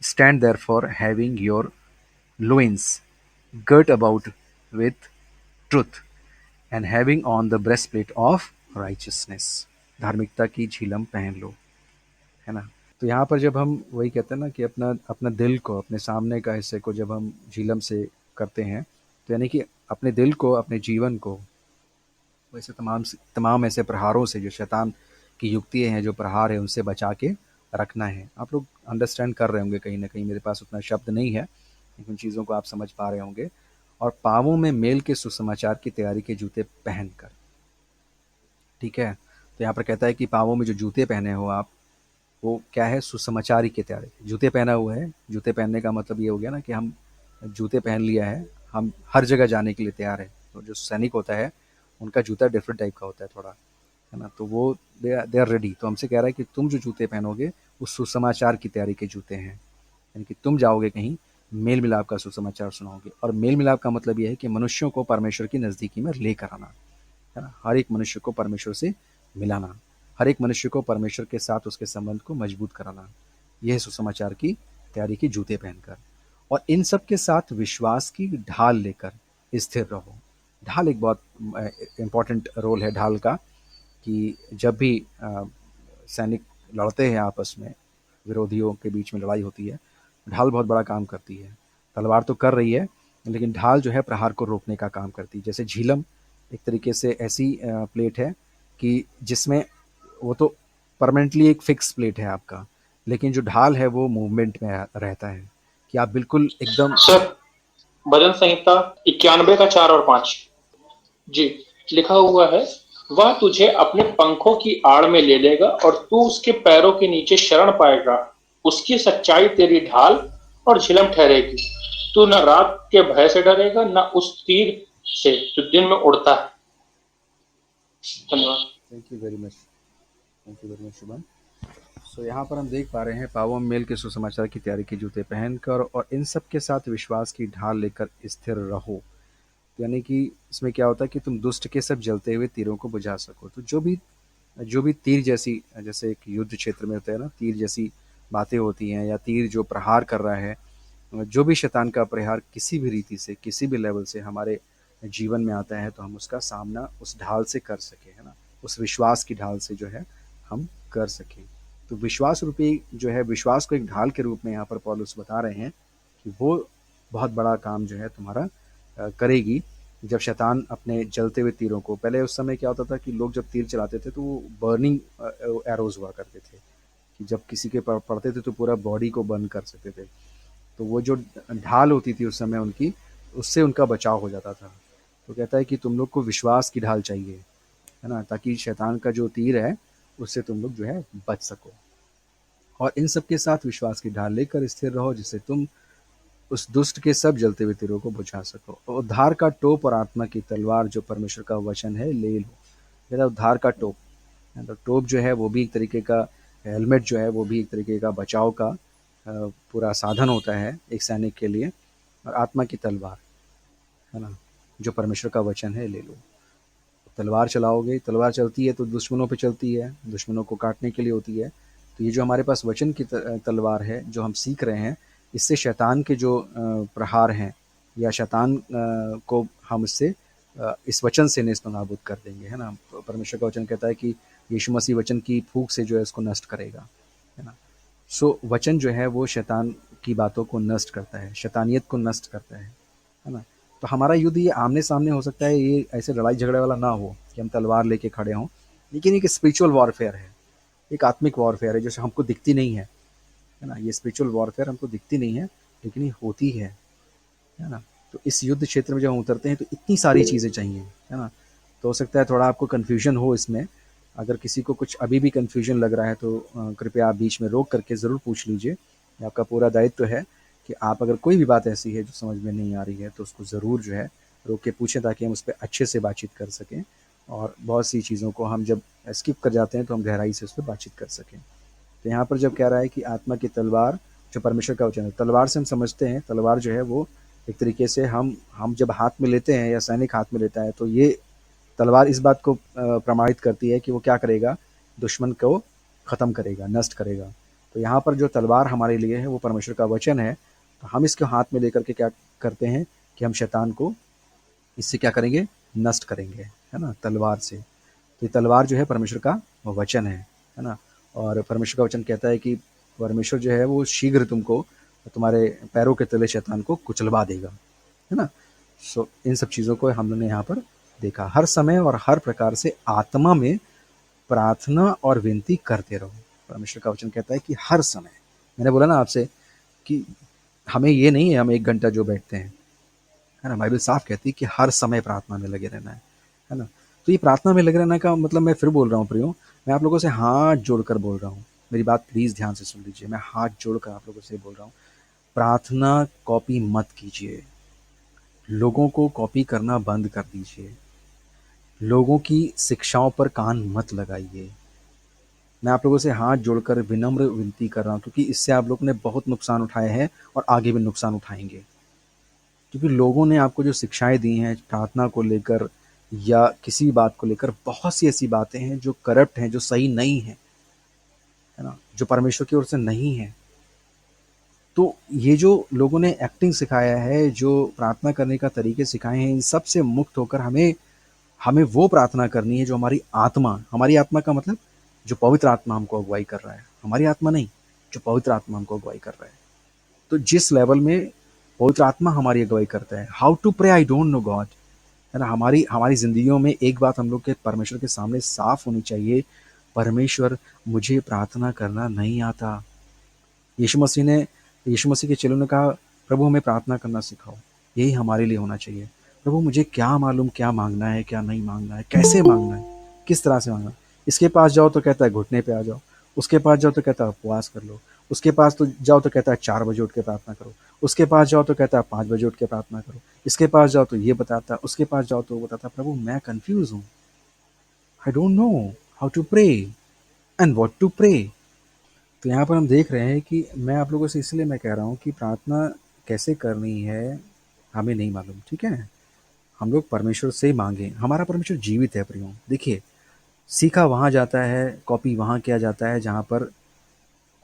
Speaker 1: stand there for having your loins girt about with truth and having on the breastplate of righteousness। धार्मिकता की झिलम पहन लो, है ना? तो यहाँ पर जब हम वही कहते हैं ना कि अपना अपना दिल को, अपने सामने का हिस्से को जब हम झिलम से करते हैं, तो यानी कि अपने दिल को, अपने जीवन को वैसे तमाम ऐसे प्रहारों से, जो शैतान की युक्ति हैं, जो प्रहार है, उनसे बचा के रखना है। आप लोग अंडरस्टैंड कर रहे होंगे कहीं ना कहीं, मेरे पास उतना शब्द नहीं है, लेकिन चीज़ों को आप समझ पा रहे होंगे। और पाँवों में मेल के सुसमाचार की तैयारी के जूते पहनकर। ठीक है, तो यहाँ पर कहता है कि पाँवों में जो जूते पहने हो आप, वो क्या है? सुसमाचार की तैयारी। जूते पहना हुआ है, जूते पहनने का मतलब ये हो गया ना कि हम जूते पहन लिया है, हम हर जगह जाने के लिए तैयार है। तो जो सैनिक होता है, उनका जूता डिफरेंट टाइप का होता है थोड़ा, है ना? तो वो दे आर रेडी। तो हमसे कह रहा है कि तुम जो जूते पहनोगे, वो सुसमाचार की तैयारी के जूते हैं। यानी कि तुम जाओगे कहीं, मेल मिलाप का सुसमाचार सुनाओगे। और मेल मिलाप का मतलब ये है कि मनुष्यों को परमेश्वर की नज़दीकी में लेकर आना, है ना? हर एक मनुष्य को परमेश्वर से मिलाना, हर एक मनुष्य को परमेश्वर के साथ उसके संबंध को मजबूत कराना। यह है सुसमाचार की तैयारी के जूते पहनकर। और इन सब के साथ विश्वास की ढाल लेकर स्थिर रहो। ढाल एक बहुत इम्पॉर्टेंट रोल है ढाल का, कि जब भी सैनिक लड़ते हैं आपस में, विरोधियों के बीच में लड़ाई होती है, ढाल बहुत बड़ा काम करती है। तलवार तो कर रही है, लेकिन ढाल जो है प्रहार को रोकने का काम करती है। जैसे झीलम एक तरीके से ऐसी प्लेट है कि जिसमें वो तो परमानेंटली एक फिक्स प्लेट है आपका, लेकिन जो ढाल है वो मूवमेंट में रहता है, कि आप बिल्कुल एकदम।
Speaker 2: सर, भजन संहिता 91 का 4 और 5। जी, लिखा हुआ है, वह तुझे अपने पंखों की आड़ में ले लेगा और तू उसके पैरों के नीचे शरण पाएगा। उसकी सच्चाई तेरी ढाल और झिलम ठहरेगी। तू न रात के भय से डरेगा, न उस तीर से जो दिन में उड़ता है। धन्यवाद।
Speaker 1: Thank you very much, thank you very much Shubham. So यहाँ पर हम देख पा रहे हैं, पावों में मेल के सुसमाचार की तैयारी के जूते पहनकर और इन सब के साथ विश्वास की ढाल लेकर स्थिर रहो। यानी कि इसमें क्या होता है कि तुम दुष्ट के सब जलते हुए तीरों को बुझा सको। तो जो भी तीर जैसी, जैसे एक युद्ध क्षेत्र में होता है ना, तीर जैसी बातें होती हैं, या तीर जो प्रहार कर रहा है, जो भी शैतान का प्रहार किसी भी रीति से, किसी भी लेवल से हमारे जीवन में आता है, तो हम उसका सामना उस ढाल से कर सके, है ना? उस विश्वास की ढाल से जो है हम कर सकें। तो विश्वास रूपी जो है, विश्वास को एक ढाल के रूप में यहाँ पर पौलुस बता रहे हैं कि वो बहुत बड़ा काम जो है तुम्हारा करेगी। जब शैतान अपने जलते हुए तीरों को, पहले उस समय क्या होता था कि लोग जब तीर चलाते थे तो वो बर्निंग एरोज हुआ करते थे, कि जब किसी के पड़ते थे तो पूरा बॉडी को बर्न कर सकते थे। तो वो जो ढाल होती थी उस समय उनकी, उससे उनका बचाव हो जाता था। तो कहता है कि तुम लोग को विश्वास की ढाल चाहिए, है ना, ताकि शैतान का जो तीर है उससे तुम लोग जो है बच सको। और इन सब के साथ विश्वास की ढाल लेकर स्थिर रहो, जिससे तुम उस दुष्ट के सब जलते हुए तीरों को बुझा सको। और उद्धार का टोप और आत्मा की तलवार जो परमेश्वर का वचन है ले लो। कहता है उद्धार का टोप, तो टोप जो है वो भी एक तरीके का, हेलमेट जो है वो भी एक तरीके का बचाव का पूरा साधन होता है एक सैनिक के लिए। और आत्मा की तलवार, है ना, जो परमेश्वर का वचन है ले लो। तलवार चलाओगे, तलवार चलती है तो दुश्मनों पे चलती है, दुश्मनों को काटने के लिए होती है। तो ये जो हमारे पास वचन की तलवार है जो हम सीख रहे हैं, इससे शैतान के जो प्रहार हैं, या शैतान को हम इससे इस वचन से नेस्त नाबूद कर देंगे, है ना? परमेश्वर का वचन कहता है कि यीशु मसीह वचन की फूंक से जो है इसको नष्ट करेगा, है ना? सो वचन जो है वो शैतान की बातों को नष्ट करता है, शैतानियत को नष्ट करता है ना? तो हमारा युद्ध ये आमने सामने हो सकता है, ये ऐसे लड़ाई झगड़े वाला ना हो कि हम तलवार लेके खड़े हों, लेकिन एक स्पिरिचुअल वॉरफेयर है, एक आत्मिक वॉरफेयर है जो हमको दिखती नहीं है ना? ये स्पिरिचुअल वॉरफेयर हमको दिखती नहीं है, लेकिन ये होती है ना? तो इस युद्ध क्षेत्र में जब हम उतरते हैं तो इतनी सारी चीज़ें चाहिए, है ना? तो हो सकता है थोड़ा आपको कन्फ्यूजन हो इसमें। अगर किसी को कुछ अभी भी कन्फ्यूजन लग रहा है तो कृपया आप बीच में रोक करके ज़रूर पूछ लीजिए। ये आपका पूरा दायित्व है कि आप अगर कोई भी बात ऐसी है जो समझ में नहीं आ रही है तो उसको ज़रूर जो है रोक के पूछें, ताकि हम उस पे अच्छे से बातचीत कर सकें, और बहुत सी चीज़ों को हम जब स्किप कर जाते हैं तो हम गहराई से उस पे बातचीत कर सकें। तो यहाँ पर जब कह रहा है कि आत्मा की तलवार जो परमेश्वर का वचन है, तलवार से हम समझते हैं तलवार जो है वो एक तरीके से हम जब हाथ में लेते हैं या सैनिक हाथ में लेता है तो ये तलवार इस बात को प्रमाणित करती है कि वो क्या करेगा, दुश्मन को ख़त्म करेगा, नष्ट करेगा। तो यहाँ पर जो तलवार हमारे लिए है वो परमेश्वर का वचन है। तो हम इसको हाथ में लेकर के क्या करते हैं कि हम शैतान को इससे क्या करेंगे, नष्ट करेंगे, है ना, तलवार से। तो ये तलवार जो है परमेश्वर का वचन है ना? और परमेश्वर का वचन कहता है कि परमेश्वर जो है वो शीघ्र तुमको तुम्हारे पैरों के तले शैतान को कुचलवा देगा, है ना? सो इन सब चीज़ों को हम लोगों ने यहाँ पर देखा। हर समय और हर प्रकार से आत्मा में प्रार्थना और विनती करते रहो। परमेश्वर का वचन कहता है कि हर समय, मैंने बोला ना आपसे कि हमें ये नहीं है हम 1 घंटा जो बैठते हैं, है ना? बाइबल साफ कहती है कि हर समय प्रार्थना में लगे रहना है ना? तो ये प्रार्थना में लगे रहने का मतलब, मैं फिर बोल रहा हूँ प्रियो, मैं आप लोगों से हाथ जोड़कर बोल रहा हूँ। मेरी बात प्लीज़ ध्यान से सुन लीजिए। मैं हाथ जोड़कर आप लोगों से बोल रहा हूँ, प्रार्थना कॉपी मत कीजिए। लोगों को कॉपी करना बंद कर दीजिए। लोगों की शिक्षाओं पर कान मत लगाइए। मैं आप लोगों से हाथ जोड़कर विनम्र विनती कर रहा हूँ, क्योंकि इससे आप लोगों ने बहुत नुकसान उठाए हैं और आगे भी नुकसान उठाएँगे। क्योंकि लोगों ने आपको जो शिक्षाएँ दी हैं प्रार्थना को लेकर या किसी भी बात को लेकर, बहुत सी ऐसी बातें हैं जो करप्ट हैं, जो सही नहीं हैं, है ना? जो परमेश्वर की ओर से नहीं है। तो ये जो लोगों ने एक्टिंग सिखाया है, जो प्रार्थना करने का तरीके सिखाए हैं, इन सब से मुक्त होकर हमें हमें वो प्रार्थना करनी है जो हमारी आत्मा का मतलब जो पवित्र आत्मा हमको अगुवाई कर रहा है, हमारी आत्मा नहीं, जो पवित्र आत्मा हमको अगुवाई कर रहा है। तो जिस लेवल में पवित्र आत्मा हमारी अगुवाई करता है, how to pray I don't know God, है ना? हमारी हमारी ज़िंदगियों में एक बात हम लोग के परमेश्वर के सामने साफ होनी चाहिए, परमेश्वर मुझे प्रार्थना करना नहीं आता। यीशु मसीह के चेलों ने कहा, प्रभु हमें प्रार्थना करना सिखाओ। यही हमारे लिए होना चाहिए। प्रभु मुझे क्या मालूम क्या मांगना है, क्या नहीं मांगना है, कैसे मांगना है, किस तरह से मांगना है। इसके पास जाओ तो कहता है घुटने पे आ जाओ, उसके पास जाओ तो कहता है उपवास कर लो, उसके पास तो जाओ तो कहता है 4 बजे उठ के प्रार्थना करो, उसके पास जाओ तो कहता है 5 बजे उठ के प्रार्थना करो, इसके पास जाओ तो ये बताता है, उसके पास जाओ तो वो बताता है। प्रभु मैं कन्फ्यूज़ हूँ, I don't know how to pray and what to pray. तो यहाँ पर हम देख रहे हैं कि मैं आप लोगों से इसलिए मैं कह रहा हूँ कि प्रार्थना कैसे करनी है हमें नहीं मालूम, ठीक है? हम लोग परमेश्वर से मांगें। हमारा परमेश्वर जीवित है प्रियो। देखिए, सीखा वहाँ जाता है, कॉपी वहाँ किया जाता है जहाँ पर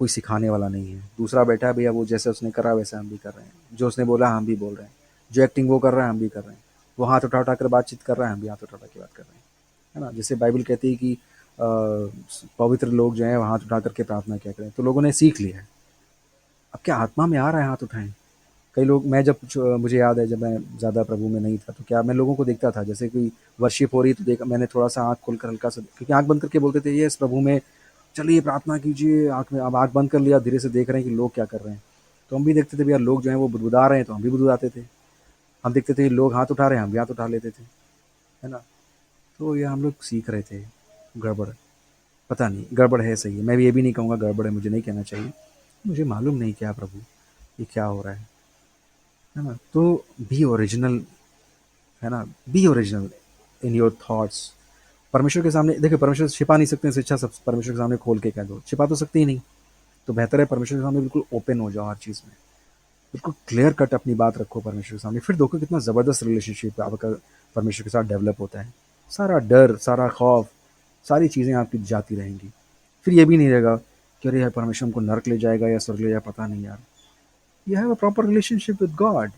Speaker 1: कोई सिखाने वाला नहीं है। दूसरा बैठा है, भैया वो जैसे उसने करा वैसे हम भी कर रहे हैं, जो उसने बोला हम भी बोल रहे हैं, जो एक्टिंग वो कर रहा है हम भी कर रहे हैं, वो हाथ उठा उठा कर बातचीत कर रहा है, हम भी हाथ उठा उठा के बात कर रहे हैं, है ना? जैसे बाइबल कहती है कि पवित्र लोग जो हैं वो हाथ उठा करके प्रार्थना किया करें, तो लोगों ने सीख लिया है। अब क्या आत्मा में आ रहा है हाथ उठाएं? कई लोग, मैं जब मुझे याद है जब मैं ज़्यादा प्रभु में नहीं था तो क्या मैं लोगों को देखता था, जैसे कोई वर्शिप हो रही तो देखा मैंने, थोड़ा सा आँख खोलकर हल्का सा, क्योंकि आँख बंद करके बोलते थे ये इस प्रभु में चलिए प्रार्थना कीजिए, आँख में, अब आँख बंद कर लिया, धीरे से देख रहे हैं कि लोग क्या कर रहे हैं। तो हम भी देखते थे भैया लोग जो हैं वो बुदबुदा रहे हैं तो हम भी बुदबुदाते थे। हम देखते थे लोग हाथ उठा रहे हैं हम भी हाथ उठा लेते थे, है ना? तो ये हम लोग सीख रहे थे गड़बड़। पता नहीं गड़बड़ है सही है, मैं भी ये भी नहीं कहूँगा गड़बड़ है, मुझे नहीं कहना चाहिए, मुझे मालूम नहीं क्या प्रभु ये क्या हो रहा है ना? तो बी ओरिजिनल, है ना? B original in your thoughts. परमेश्वर के सामने देखिए, परमेश्वर छिपा नहीं सकते, इससे अच्छा सब परमेश्वर के सामने खोल के कह दो, छिपा तो सकते ही नहीं। तो बेहतर है परमेश्वर के सामने बिल्कुल ओपन हो जाओ हर चीज़ में, बिल्कुल क्लियर कट अपनी बात रखो परमेश्वर के सामने, फिर देखो कितना ज़बरदस्त रिलेशनशिप आपका परमेश्वर के साथ डेवलप होता है। सारा डर, सारा खौफ, सारी चीज़ें आपकी जाती रहेंगी। फिर ये भी नहीं रहेगा कि अरे यार परमेश्वर हमको नर्क ले जाएगा या स्वर्ग ले जाएगा, पता नहीं यार। You have a proper relationship with God.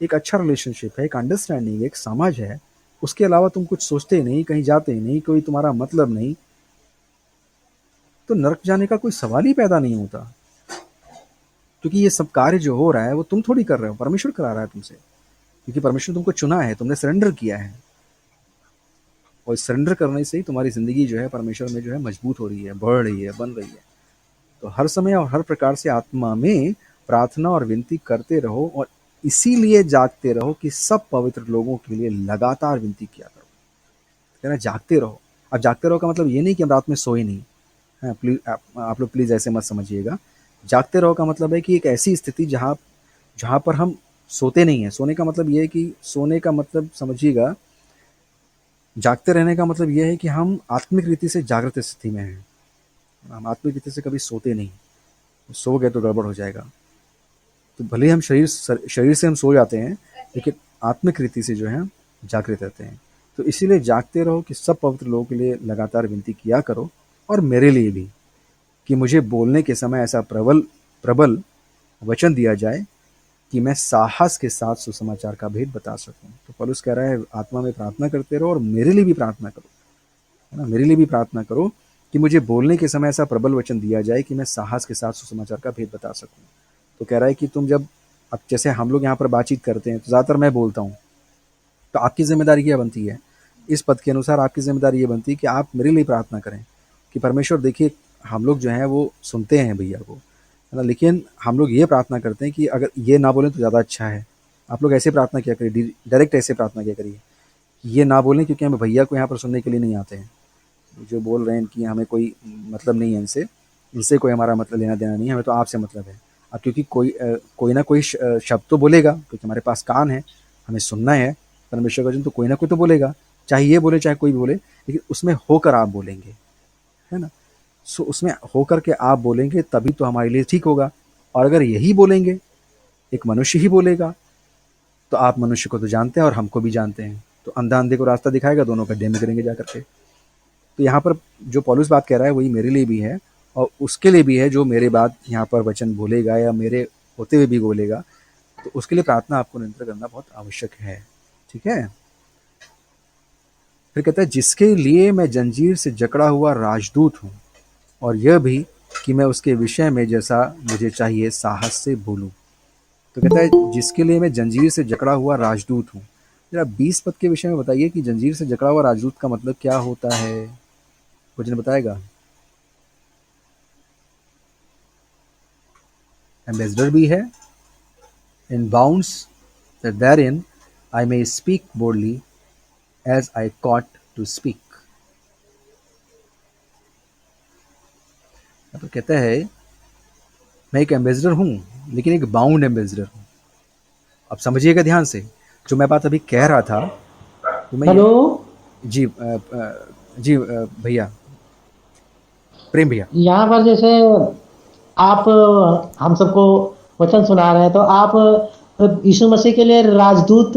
Speaker 1: एक अच्छा रिलेशनशिप है, एक अंडरस्टैंडिंग, एक समझ है। उसके अलावा तुम कुछ सोचते ही नहीं, कहीं जाते ही नहीं, कोई तुम्हारा मतलब नहीं, तो नर्क जाने का कोई सवाल ही पैदा नहीं होता। क्योंकि ये सब कार्य जो हो रहा है वो तुम थोड़ी कर रहे हो, परमेश्वर करा रहा है तुमसे, क्योंकि परमेश्वर तुमको चुना है, तुमने सरेंडर किया है। और सरेंडर करने से ही तुम्हारी ज़िंदगी जो है परमेश्वर में जो है मजबूत हो रही है, बढ़ रही है, बन रही है। तो हर समय और हर प्रकार से आत्मा में प्रार्थना और विनती करते रहो और इसीलिए जागते रहो कि सब पवित्र लोगों के लिए लगातार विनती किया करो। कहना जागते रहो। अब जागते रहो का मतलब ये नहीं कि हम रात में सोए नहीं। हाँ, प्लीज आप लोग प्लीज ऐसे मत समझिएगा। जागते रहो का मतलब है कि एक ऐसी स्थिति जहाँ जहाँ पर हम सोते नहीं हैं। सोने का मतलब ये है कि सोने का मतलब समझिएगा, जागते रहने का मतलब ये है कि हम आत्मिक रीति से जागृत स्थिति में हैं। हम आत्मिक रीति से कभी सोते नहीं। सो गए तो गड़बड़ हो जाएगा। तो भले ही हम शरीर से हम सो जाते हैं, लेकिन आत्मिक रीति से जो है जागृत रहते हैं। तो इसीलिए जागते रहो कि सब पवित्र लोगों के लिए लगातार विनती किया करो, और मेरे लिए भी, कि मुझे बोलने के समय ऐसा प्रबल प्रबल वचन दिया जाए कि मैं साहस के साथ सुसमाचार का भेद बता सकूं। तो पौलुस कह रहा है आत्मा में प्रार्थना करते रहो और मेरे लिए भी प्रार्थना करो, है ना, मेरे लिए भी प्रार्थना करो कि मुझे बोलने के समय ऐसा प्रबल वचन दिया जाए कि मैं साहस के साथ सुसमाचार का भेद बता सकूं। तो कह रहा है कि तुम जब, अब जैसे हम लोग यहाँ पर बातचीत करते हैं तो ज़्यादातर मैं बोलता हूँ, तो आपकी जिम्मेदारी क्या बनती है? इस पद के अनुसार आपकी जिम्मेदारी ये बनती है कि आप मेरे लिए प्रार्थना करें कि परमेश्वर देखिए, हम लोग जो हैं वो सुनते हैं भैया को, है ना, लेकिन हम लोग ये प्रार्थना करते हैं कि अगर ये ना बोलें तो ज़्यादा अच्छा है। आप लोग ऐसे प्रार्थना किया करिए, डायरेक्ट ऐसे प्रार्थना किया करिए, ये ना बोलें, क्योंकि हम भैया को यहाँ पर सुनने के लिए नहीं आते हैं। जो बोल रहे हैं कि हमें कोई मतलब नहीं है इनसे, इनसे कोई हमारा मतलब लेना देना नहीं है, हमें तो आपसे मतलब है। अब क्योंकि कोई ना कोई शब्द तो बोलेगा, क्योंकि हमारे पास कान है, हमें सुनना है परमेश्वर का वचन, तो कोई ना कोई तो बोलेगा, चाहे ये बोले चाहे कोई भी बोले, लेकिन उसमें होकर आप बोलेंगे, है ना। सो उसमें होकर के आप बोलेंगे तभी तो हमारे लिए ठीक होगा। और अगर यही बोलेंगे, एक मनुष्य ही बोलेगा, तो आप मनुष्य को तो जानते हैं और हमको भी जानते हैं, तो अंधा अंधे को रास्ता दिखाएगा, दोनों गड्ढे में गिरेंगे जा करके। तो यहाँ पर जो पौलुस बात कह रहा है वही मेरे लिए भी है, और उसके लिए भी है जो मेरे बाद यहाँ पर वचन बोलेगा या मेरे होते हुए भी बोलेगा। तो उसके लिए प्रार्थना आपको निरंतर करना बहुत आवश्यक है, ठीक है। फिर कहता है जिसके लिए मैं जंजीर से जकड़ा हुआ राजदूत हूँ, और यह भी कि मैं उसके विषय में जैसा मुझे चाहिए साहस से बोलूं। तो कहता है जिसके लिए मैं जंजीर से जकड़ा हुआ राजदूत हूँ। जरा 20 पद के विषय में बताइए कि जंजीर से जकड़ा हुआ राजदूत का मतलब क्या होता है, कुछ ने बताएगा? एम्बेसडर भी है, इन bounds that therein I may speak boldly as I caught to speak। तो कहता है मैं एक एम्बेसडर हूँ, लेकिन एक बाउंड एम्बेसडर हूँ। अब समझिएगा ध्यान से, जो मैं बात अभी कह रहा था, तो मैं
Speaker 3: हेलो
Speaker 1: जी जी भैया प्रेम भैया,
Speaker 3: यहाँ पर जैसे आप हम सबको वचन सुना रहे हैं, तो आप यीशु मसीह के लिए राजदूत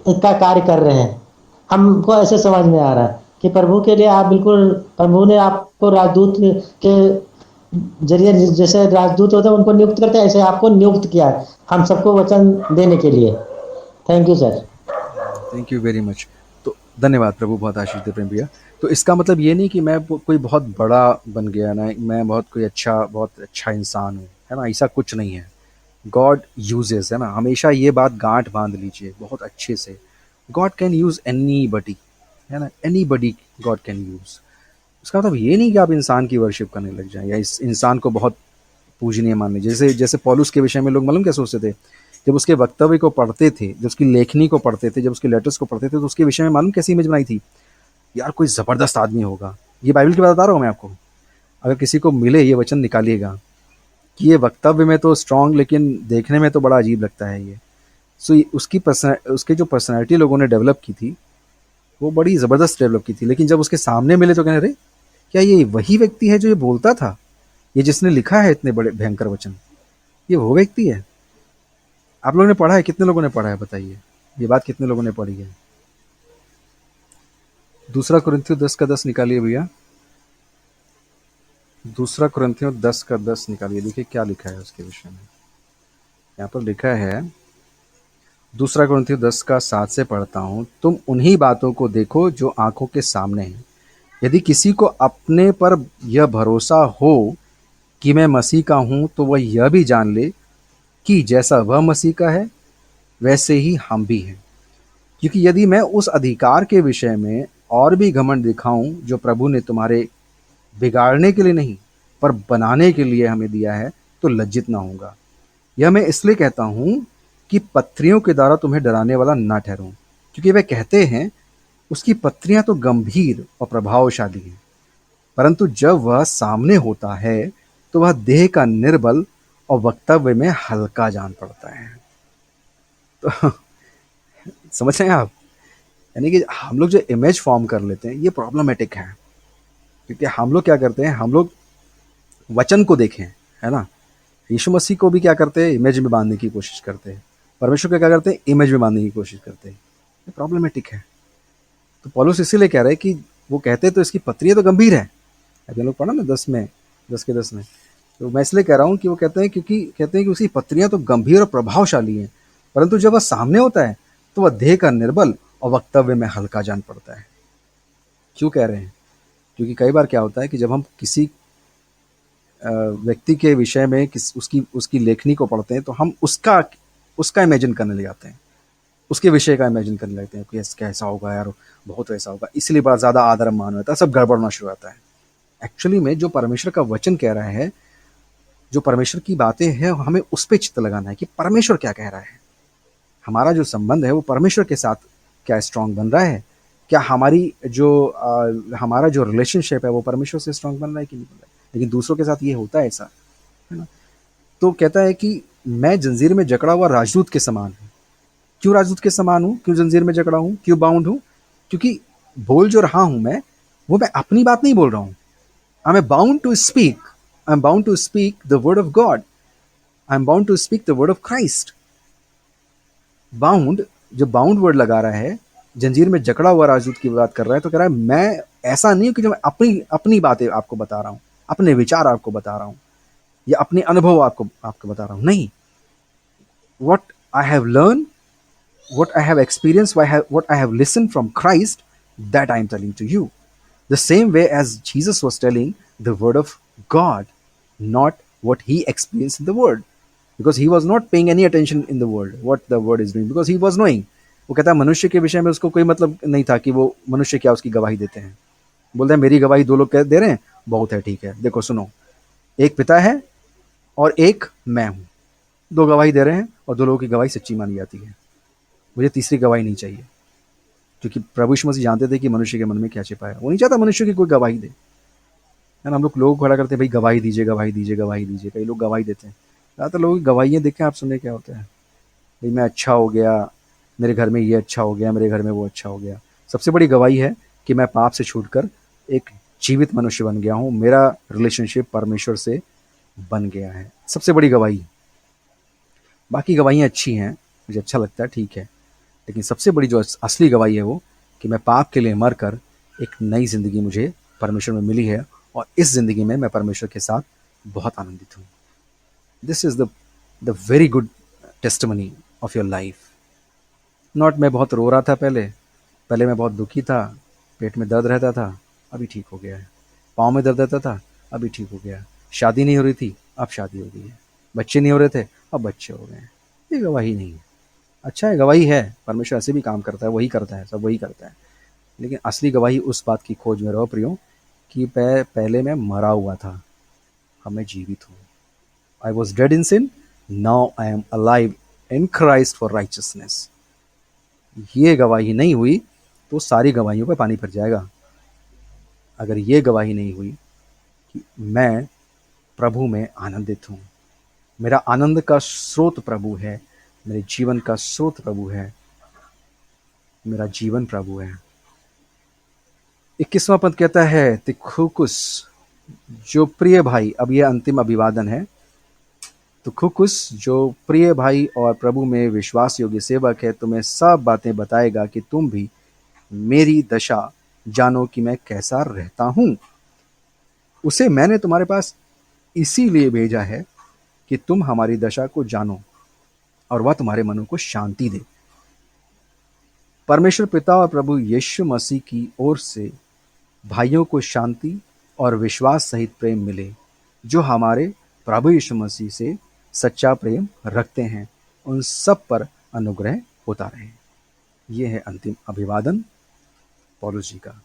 Speaker 3: का कार्य कर रहे हैं। हमको ऐसे समझ में आ रहा है कि प्रभु के लिए आप बिल्कुल, प्रभु ने आपको राजदूत के जरिए, जैसे राजदूत होते हैं उनको नियुक्त करते हैं, ऐसे आपको नियुक्त किया है हम सबको वचन देने के लिए। Thank you sir.
Speaker 1: Thank you very much. तो धन्यवाद, प्रभु बहुत आशीष दे प्रेम भैया। तो इसका मतलब ये नहीं कि मैं कोई बहुत बड़ा बन गया ना, मैं बहुत अच्छा इंसान हूँ, है ना, ऐसा कुछ नहीं है। गॉड यूजेस, है ना, हमेशा ये बात गांठ बांध लीजिए बहुत अच्छे से। गॉड कैन यूज एनी बडी, है ना, any buddy God can use. उसका मतलब ये नहीं कि आप इंसान की वर्शिप करने लग जाएं या इस इंसान को बहुत पूजनीय मान लीजिए। जैसे जैसे पौलुस के विषय में लोग मालूम क्या सोचते थे, जब उसके वक्तव्य को पढ़ते थे, जब उसकी लेखनी को पढ़ते थे, जब उसके लेटर्स को पढ़ते थे, तो उसके विषय में मालूम कैसी इमेज बनाई थी, यार कोई ज़बरदस्त आदमी होगा। ये बाइबल की बात बता रहा हूँ मैं आपको। अगर किसी को मिले ये वचन निकालिएगा कि ये वक्तव्य में तो स्ट्रांग, लेकिन देखने में तो बड़ा अजीब लगता है ये। सो उसकी जो पर्सनैलिटी लोगों ने डेवलप की थी वो बड़ी ज़बरदस्त डेवलप की थी, लेकिन जब उसके सामने मिले तो कहने, अरे क्या ये वही व्यक्ति है जो ये बोलता था, ये जिसने लिखा है इतने बड़े भयंकर वचन, ये वो व्यक्ति है। आप लोगों ने पढ़ा है? कितने लोगों ने पढ़ा है बताइए, ये बात कितने लोगों ने पढ़ी है? दूसरा कुरिन्थियों 10:10 निकालिए भैया, दूसरा कुरिन्थियों 10:10 निकालिए। देखिए क्या लिखा है उसके विषय में। यहाँ पर लिखा है, दूसरा कुरिन्थियों 10:7 से पढ़ता हूँ, तुम उन्हीं बातों को देखो जो आंखों के सामने हैं। यदि किसी को अपने पर यह भरोसा हो कि मैं मसीह का हूँ, तो वह यह भी जान ले कि जैसा वह मसीह का है वैसे ही हम भी हैं। क्योंकि यदि मैं उस अधिकार के विषय में और भी घमंड दिखाऊं जो प्रभु ने तुम्हारे बिगाड़ने के लिए नहीं पर बनाने के लिए हमें दिया है, तो लज्जित ना होऊंगा। यह मैं इसलिए कहता हूं कि पत्रियों के द्वारा तुम्हें डराने वाला ना ठहरूं, क्योंकि वे कहते हैं उसकी पत्रियां तो गंभीर और प्रभावशाली हैं, परंतु जब वह सामने होता है तो वह देह का निर्बल और वक्तव्य में हल्का जान पड़ता है। तो समझ रहे हैं आप? यानी कि हम लोग जो इमेज फॉर्म कर लेते हैं ये प्रॉब्लमेटिक है, क्योंकि हम लोग क्या करते हैं, हम लोग वचन को देखें, है ना, यीशु मसीह को भी क्या करते हैं, इमेज में बांधने की कोशिश करते हैं, परमेश्वर को क्या करते हैं, इमेज में बांधने की कोशिश करते हैं। ये प्रॉब्लमेटिक है। तो पौलुस इसीलिए कह रहे हैं कि वो कहते हैं तो इसकी पत्रियां तो गंभीर है। अभी हम लोग पढ़ा ना 10 में, तो मैं इसलिए कह रहा हूँ कि वो कहते हैं कि उसकी पत्रियां तो गंभीर और प्रभावशाली हैं, परंतु जब वह सामने होता है तो वह देह का निर्बल और वक्तव्य में हल्का जान पड़ता है। क्यों कह रहे हैं? क्योंकि कई बार क्या होता है कि जब हम किसी व्यक्ति के विषय में उसकी लेखनी को पढ़ते हैं तो हम उसका इमेजिन करने लग जाते हैं, उसके विषय का इमेजिन करने लगते हैं कि कैसा होगा यार, बहुत वैसा होगा, इसलिए बड़ा ज़्यादा आदर मान होता है, सब गड़बड़ होना शुरू होता है। एक्चुअली में जो परमेश्वर का वचन कह रहा है, जो परमेश्वर की बातें हैं, हमें उस पर चित्त लगाना है कि परमेश्वर क्या कह रहा है। हमारा जो संबंध है वो परमेश्वर के साथ क्या स्ट्रांग बन रहा है, क्या हमारा जो रिलेशनशिप है वो परमेश्वर से स्ट्रांग बन रहा है कि नहीं बन रहा है। लेकिन दूसरों के साथ ये होता है ऐसा, है ना। तो कहता है कि मैं जंजीर में जकड़ा हुआ राजदूत के समान हूँ। क्यों राजदूत के समान हूँ, क्यों जंजीर में जकड़ा हूँ, क्यों बाउंड हूँ? क्योंकि बोल जो रहा हूँ मैं, वो मैं अपनी बात नहीं बोल रहा हूँ। I am bound to speak the word of God, I am bound to speak the word of Christ. Bound, जो बाउंड वर्ड लगा रहा है, जंजीर में जकड़ा हुआ राजदूत की बात कर रहा है, तो कह रहा है मैं ऐसा नहीं हूं कि जो मैं अपनी बातें आपको बता रहा हूं, अपने विचार आपको बता रहा हूं, या अपने अनुभव आपको बता रहा हूं। नहीं, what I have learned, what I have experienced, what I have listened from Christ, that I am telling to you. The same way as Jesus was telling the word of God, not what he experienced in the word. Because he was not paying any attention in the word, what the word is doing, because he was knowing. वो कहता है मनुष्य के विषय में उसको कोई मतलब नहीं था कि वो मनुष्य क्या उसकी गवाही देते हैं। बोलते हैं मेरी गवाही 2 लोग दे रहे हैं, बहुत है, ठीक है, देखो सुनो, एक पिता है और एक मैं हूं, 2 गवाही दे रहे हैं और 2 लोगों की गवाही सच्ची मानी जाती है। मुझे तीसरी गवाही नहीं चाहिए, क्योंकि प्रभु यीशु मसीह जानते थे कि मनुष्य के मन में क्या छिपा है। वो नहीं चाहता मनुष्य की कोई गवाही दे, है ना। हम लोग खड़ा करते हैं, भाई गवाही दीजिए, गवाही दीजिए, गवाही दीजिए। कई लोग गवाही देते हैं, ज़्यादातर लोगों की गवाहियाँ देख के आप सुने क्या होता है, भाई मैं अच्छा हो गया, मेरे घर में ये अच्छा हो गया, मेरे घर में वो अच्छा हो गया। सबसे बड़ी गवाही है कि मैं पाप से छूटकर एक जीवित मनुष्य बन गया हूँ, मेरा रिलेशनशिप परमेश्वर से बन गया है, सबसे बड़ी गवाही। बाकी गवाहियाँ अच्छी हैं, मुझे अच्छा लगता है, ठीक है, लेकिन सबसे बड़ी जो असली गवाही है वो कि मैं पाप के लिए मरकर एक नई ज़िंदगी मुझे परमेश्वर में मिली है, और इस ज़िंदगी में मैं परमेश्वर के साथ बहुत आनंदित हूँ। This is the very good testimony of your life. Not मैं बहुत रो रहा था पहले मैं बहुत दुखी था, पेट में दर्द रहता था, अभी ठीक हो गया है। पाँव में दर्द रहता था, अभी ठीक हो गया है। शादी नहीं हो रही थी, अब शादी हो गई है। बच्चे नहीं हो रहे थे, अब बच्चे हो गए हैं। ये गवाही नहीं है। अच्छा है, गवाही है, परमेश्वर ऐसे भी काम करता है, वही करता है, सब वही करता है। लेकिन असली गवाही उस बात की खोज में रहो प्रियो कि पहले मैं मरा हुआ था, अब मैं जीवित हूँ। I was dead in sin, now I am alive in Christ for righteousness. ये गवाही नहीं हुई तो सारी गवाहियों पे पानी फिर जाएगा। अगर ये गवाही नहीं हुई कि मैं प्रभु में आनंदित हूँ, मेरा आनंद का स्रोत प्रभु है, मेरे जीवन का स्रोत प्रभु है, मेरा जीवन प्रभु है। 21वां पद कहता है, तिखुकुस जो प्रिय भाई, अब ये अंतिम अभिवादन है। तिखुकुस जो प्रिय भाई और प्रभु में विश्वास योग्य सेवक है, तुम्हें सब बातें बताएगा कि तुम भी मेरी दशा जानो कि मैं कैसा रहता हूँ। उसे मैंने तुम्हारे पास इसीलिए भेजा है कि तुम हमारी दशा को जानो और वह तुम्हारे मनों को शांति दे। परमेश्वर पिता और प्रभु यीशु मसीह की ओर से भाइयों को शांति और विश्वास सहित प्रेम मिले, जो हमारे प्रभु यीशु मसीह से सच्चा प्रेम रखते हैं, उन सब पर अनुग्रह होता रहे। ये है अंतिम अभिवादन। पौलुस जी का।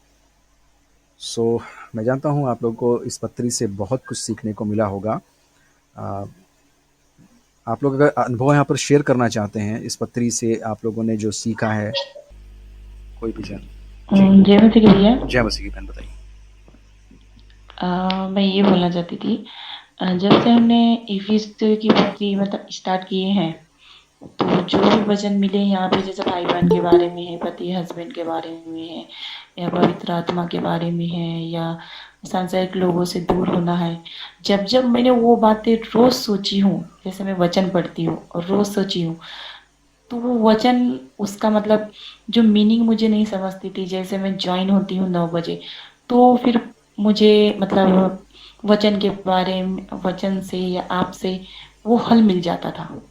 Speaker 1: सो मैं जानता हूँ आप लोगों को इस पत्री से बहुत कुछ सीखने को मिला होगा। आ, आप लोग अगर अनुभव यहाँ पर शेयर करना चाहते हैं इस पत्री से आप लोगों ने जो सीखा है, कोई भी जान। जी,
Speaker 4: जय मसीह की भैया।
Speaker 1: जय मसीह की बहन, बताइए।
Speaker 4: मैं ये बोलना चाहती थी, जब से हमने इफिसियों की पत्री मतलब स्टार्ट किए हैं, तो जो भी वचन मिले यहाँ पे, जैसे भाई बहन के बारे में है, पति हस्बैंड के बारे में है, या पवित्र आत्मा के बारे में है, या सांसारिक लोगों से दूर होना है, जब जब मैंने वो बातें रोज सोची हूँ, जैसे मैं वचन पढ़ती हूँ और रोज सोची हूँ, तो वो वचन उसका मतलब जो मीनिंग मुझे नहीं समझती थी। जैसे मैं ज्वाइन होती हूँ 9 बजे, तो फिर मुझे मतलब वचन के बारे में, वचन से या आपसे वो हल मिल जाता था।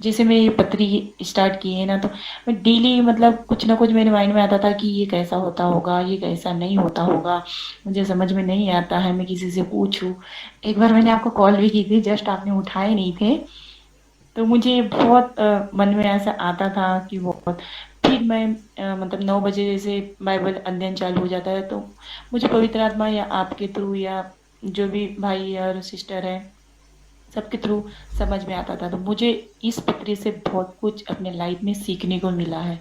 Speaker 4: जैसे मैं ये पत्री स्टार्ट की है ना, तो मैं डेली मतलब कुछ ना कुछ मेरे माइंड में आता था कि ये कैसा होता होगा, ये कैसा नहीं होता होगा, मुझे समझ में नहीं आता है, मैं किसी से पूछूं। एक बार मैंने आपको कॉल भी की थी, जस्ट आपने उठाए नहीं थे, तो मुझे बहुत मन में ऐसा आता था कि बहुत, फिर मैं मतलब 9 बजे जैसे बाइबल अध्ययन चालू हो जाता है, तो मुझे पवित्र आत्मा या आपके थ्रू या जो भी भाई और सिस्टर है सबके थ्रू समझ में आता था। तो मुझे इस पत्री से बहुत कुछ अपने लाइफ में सीखने को मिला है।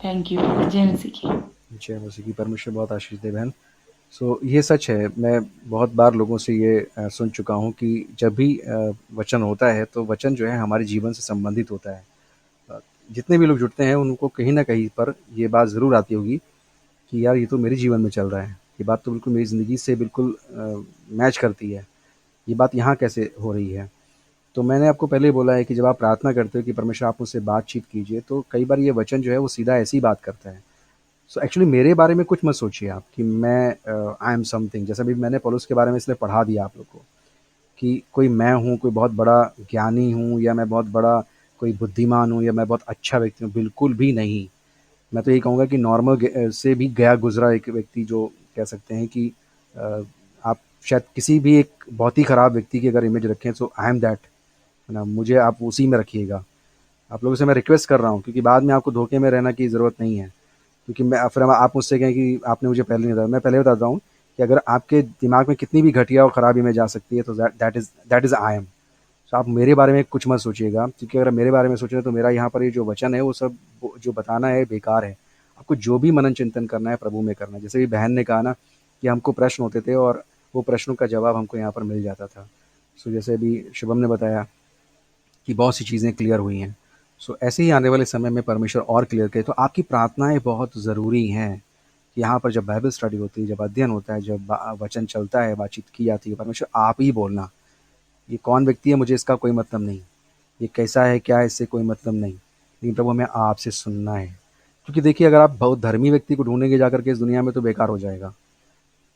Speaker 4: Thank you. जय मसीह की।
Speaker 1: जय मसीह की। परमेश्वर बहुत आशीष दे बहन। सो ये सच है, मैं बहुत बार लोगों से ये सुन चुका हूँ कि जब भी वचन होता है तो वचन जो है हमारे जीवन से संबंधित होता है। जितने भी लोग जुड़ते हैं उनको कहीं ना कहीं पर ये बात ज़रूर आती होगी कि यार ये तो मेरे जीवन में चल रहा है, ये बात तो बिल्कुल मेरी ज़िंदगी से बिल्कुल मैच करती है, ये बात यहाँ कैसे हो रही है। तो मैंने आपको पहले ही बोला है कि जब आप प्रार्थना करते हो कि परमेश्वर आप मुझसे बातचीत कीजिए, तो कई बार ये वचन जो है वो सीधा ऐसी बात करता है। सो एक्चुअली मेरे बारे में कुछ मत सोचिए आप कि मैं आई एम समथिंग, जैसा भी मैंने पौलुस के बारे में इसलिए पढ़ा दिया आप लोग को कि कोई मैं हूँ, कोई बहुत बड़ा ज्ञानी हूँ, या मैं बहुत बड़ा कोई बुद्धिमान हूँ, या मैं बहुत अच्छा व्यक्ति हूँ, बिल्कुल भी नहीं। मैं तो यही कहूँगा कि नॉर्मल से भी गया गुजरा एक व्यक्ति, जो कह सकते हैं कि अ, आप शायद किसी भी एक बहुत ही ख़राब व्यक्ति की अगर इमेज रखें, सो आई एम दैट, है ना, मुझे आप उसी में रखिएगा। आप लोगों से मैं रिक्वेस्ट कर रहा हूँ, क्योंकि बाद में आपको धोखे में रहना की ज़रूरत नहीं है। क्योंकि मैं फिर आप मुझसे कहें कि आपने मुझे पहले नहीं बताया, मैं पहले बताता हूँ कि अगर आपके दिमाग में कितनी भी घटिया और ख़राब इमेज आ सकती है, तो दैट इज़ आई एम। तो आप मेरे बारे में कुछ मत सोचिएगा, क्योंकि अगर मेरे बारे में सोच रहे हैं तो मेरा यहाँ पर ये जो वचन है वो सब जो बताना है बेकार है। आपको जो भी मनन चिंतन करना है प्रभु में करना है। जैसे भी बहन ने कहा ना कि हमको प्रश्न होते थे और वो प्रश्नों का जवाब हमको यहाँ पर मिल जाता था। सो जैसे अभी शुभम ने बताया कि बहुत सी चीज़ें क्लियर हुई हैं। सो ऐसे ही आने वाले समय में परमेश्वर और क्लियर करे। तो आपकी प्रार्थनाएं बहुत ज़रूरी हैं कि यहाँ पर जब बाइबल स्टडी होती है, जब अध्ययन होता है, जब वचन चलता है, बातचीत की जाती है, परमेश्वर आप ही बोलना। ये कौन व्यक्ति है मुझे इसका कोई मतलब नहीं, ये कैसा है क्या है इससे कोई मतलब नहीं, लेकिन प्रभु हमें आपसे सुनना है। क्योंकि देखिए अगर आप बहुत धर्मी व्यक्ति को ढूंढेंगे जाकर के इस दुनिया में तो बेकार हो जाएगा,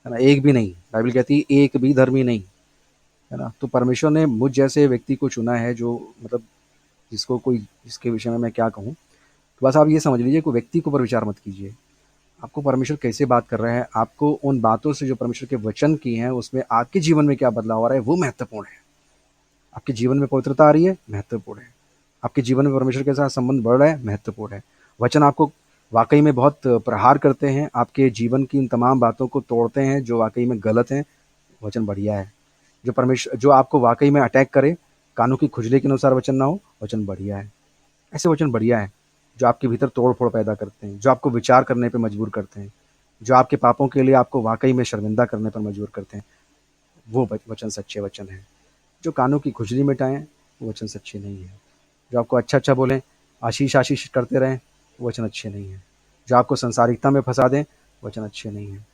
Speaker 1: है ना। एक भी नहीं, बाइबल कहती है एक भी धर्मी नहीं, है ना। तो परमेश्वर ने मुझ जैसे व्यक्ति को चुना है, जो मतलब जिसको कोई, जिसके विषय में मैं क्या कहूँ। तो बस आप ये समझ लीजिए, कोई व्यक्ति के ऊपर विचार मत कीजिए। आपको परमेश्वर कैसे बात कर रहा है, आपको उन बातों से जो परमेश्वर के वचन की हैं उसमें आपके जीवन में क्या बदलाव आ रहा है वो महत्वपूर्ण है। आपके जीवन में पवित्रता आ रही है, महत्वपूर्ण है। आपके जीवन में परमेश्वर के साथ संबंध बढ़ रहा है, महत्वपूर्ण है। वचन आपको वाकई में बहुत प्रहार करते हैं, आपके जीवन की इन तमाम बातों को तोड़ते हैं जो वाकई में गलत हैं, वचन बढ़िया है। जो परमेश्वर जो आपको वाकई में अटैक करे, कानों की खुजली के अनुसार वचन ना हो, वचन बढ़िया है। ऐसे वचन बढ़िया है जो आपके भीतर तोड़ फोड़ पैदा करते हैं, जो आपको विचार करने पर मजबूर करते हैं, जो आपके पापों के लिए आपको वाकई में शर्मिंदा करने पर मजबूर करते हैं, वो वचन सच्चे वचन हैं। जो कानों की खुजली मिटाएं वो वचन सच्चे नहीं है। जो आपको अच्छा अच्छा बोलें, आशीष आशीष करते रहें, वो वचन अच्छे नहीं हैं। जो आपको संसारिकता में फंसा दें, वचन अच्छे नहीं हैं।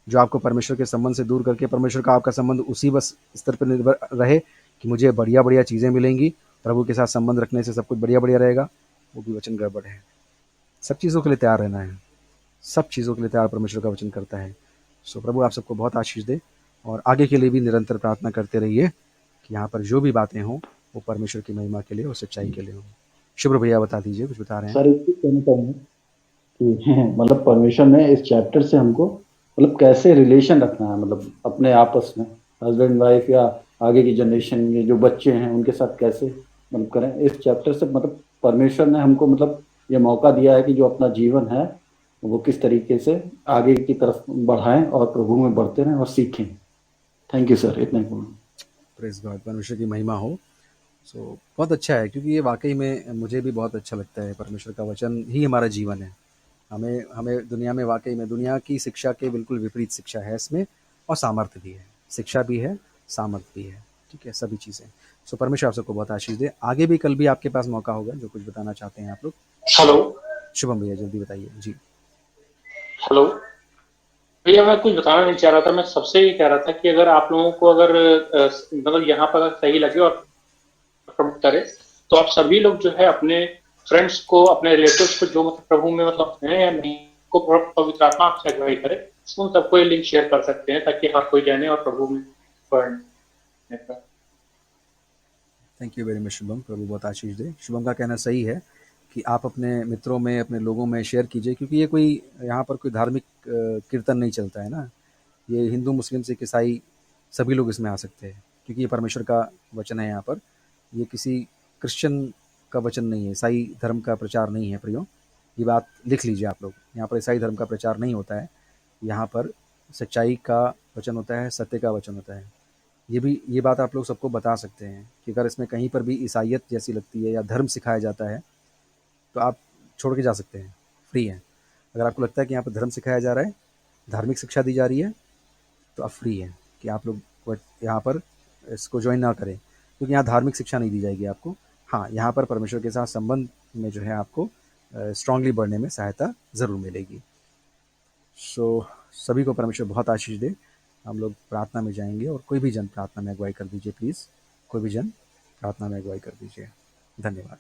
Speaker 1: जो आपको परमेश्वर के संबंध से दूर करके परमेश्वर का आपका संबंध उसी बस स्तर पर निर्भर रहे कि मुझे बढ़िया बढ़िया चीज़ें मिलेंगी, प्रभु के साथ संबंध रखने से सब कुछ बढ़िया बढ़िया रहेगा, वो भी वचन गड़बड़ है। सब चीज़ों के लिए तैयार रहना है, सब चीज़ों के लिए तैयार परमेश्वर का वचन करता है। सो प्रभु आप सबको बहुत आशीष दे, और आगे के लिए भी निरंतर प्रार्थना करते रहिए कि यहाँ पर जो भी बातें हों वो परमेश्वर की महिमा के लिए और सच्चाई के लिए हों। शुभ्र भैया बता दीजिए, कुछ बता रहे हैं।
Speaker 5: सर एक चीज कहना चाहूंगा कि मतलब परमेश्वर ने इस चैप्टर से हमको मतलब कैसे रिलेशन रखना है, मतलब अपने आपस में हस्बैंड वाइफ या आगे की जनरेशन में जो बच्चे हैं उनके साथ कैसे मतलब करें। इस चैप्टर से मतलब परमेश्वर ने हमको मतलब ये मौका दिया है कि जो अपना जीवन है वो किस तरीके से आगे की तरफ बढ़ाएं और प्रभु में बढ़ते रहें और सीखें। थैंक यू सर, इतना ही बोलूँ।
Speaker 1: प्रेज गॉड, परमेश्वर की महिमा हो। सो बहुत अच्छा है, क्योंकि ये वाकई में मुझे भी बहुत अच्छा लगता है। परमेश्वर का वचन ही हमारा जीवन है। हमें हमें दुनिया में वाकई में दुनिया की शिक्षा के बिल्कुल विपरीत शिक्षा है इसमें, और सामर्थ्य भी है, शिक्षा भी है, सामर्थ्य भी है। ठीक है, सभी चीज़ें। सो परमेश्वर आप सबको बहुत आशीष दे। आगे भी कल भी आपके पास मौका होगा, जो कुछ बताना चाहते हैं आप लोग।
Speaker 2: हेलो
Speaker 1: शुभम भैया जल्दी बताइए जी।
Speaker 2: हेलो भैया, मैं कुछ बताना नहीं चाह रहा था, मैं सबसे ये कह रहा था कि अगर आप लोगों को अगर मतलब यहाँ पर अगर सही लगे और प्रमोट करे, तो आप सभी लोग जो है अपने फ्रेंड्स को, अपने रिलेटिव्स को जो मतलब प्रभु में मतलब हैं या नहीं, को पवित्र आत्मा आपसे अगुवाई करे, उन सबको ये लिंक शेयर कर सकते हैं, ताकि हर कोई जाने और प्रभु में बढ़ने का।
Speaker 1: Thank you very much Shubham, प्रभु बहुत आशीष दे। शुभम का कहना सही है कि आप अपने मित्रों में, अपने लोगों में शेयर कीजिए, क्योंकि ये कोई यहाँ पर कोई धार्मिक कीर्तन नहीं चलता है ना। ये हिंदू, मुस्लिम, सिख, ईसाई सभी लोग इसमें आ सकते हैं, क्योंकि ये परमेश्वर का वचन है। यहाँ पर ये किसी क्रिश्चियन का वचन नहीं है, ईसाई धर्म का प्रचार नहीं है प्रियो। ये बात लिख लीजिए आप लोग, यहाँ पर ईसाई धर्म का प्रचार नहीं होता है। यहाँ पर सच्चाई का वचन होता है, सत्य का वचन होता है। ये बात आप लोग सबको बता सकते हैं कि अगर इसमें कहीं पर भी ईसाइयत जैसी लगती है या धर्म सिखाया जाता है, तो आप छोड़ के जा सकते हैं, फ्री हैं। अगर आपको लगता है कि यहाँ पर धर्म सिखाया जा रहा है, धार्मिक शिक्षा दी जा रही है, तो आप फ्री हैं कि आप लोग यहाँ पर इसको ज्वाइन ना करें, क्योंकि यहाँ धार्मिक शिक्षा नहीं दी जाएगी आपको। हाँ, यहाँ पर परमेश्वर के साथ संबंध में जो है आपको स्ट्रांगली बढ़ने में सहायता ज़रूर मिलेगी। सो सभी को परमेश्वर बहुत आशीष दे। हम लोग प्रार्थना में जाएंगे, और कोई भी जन प्रार्थना में अगुवाई कर दीजिए प्लीज़। कोई भी जन प्रार्थना में अगुवाई कर दीजिए। धन्यवाद।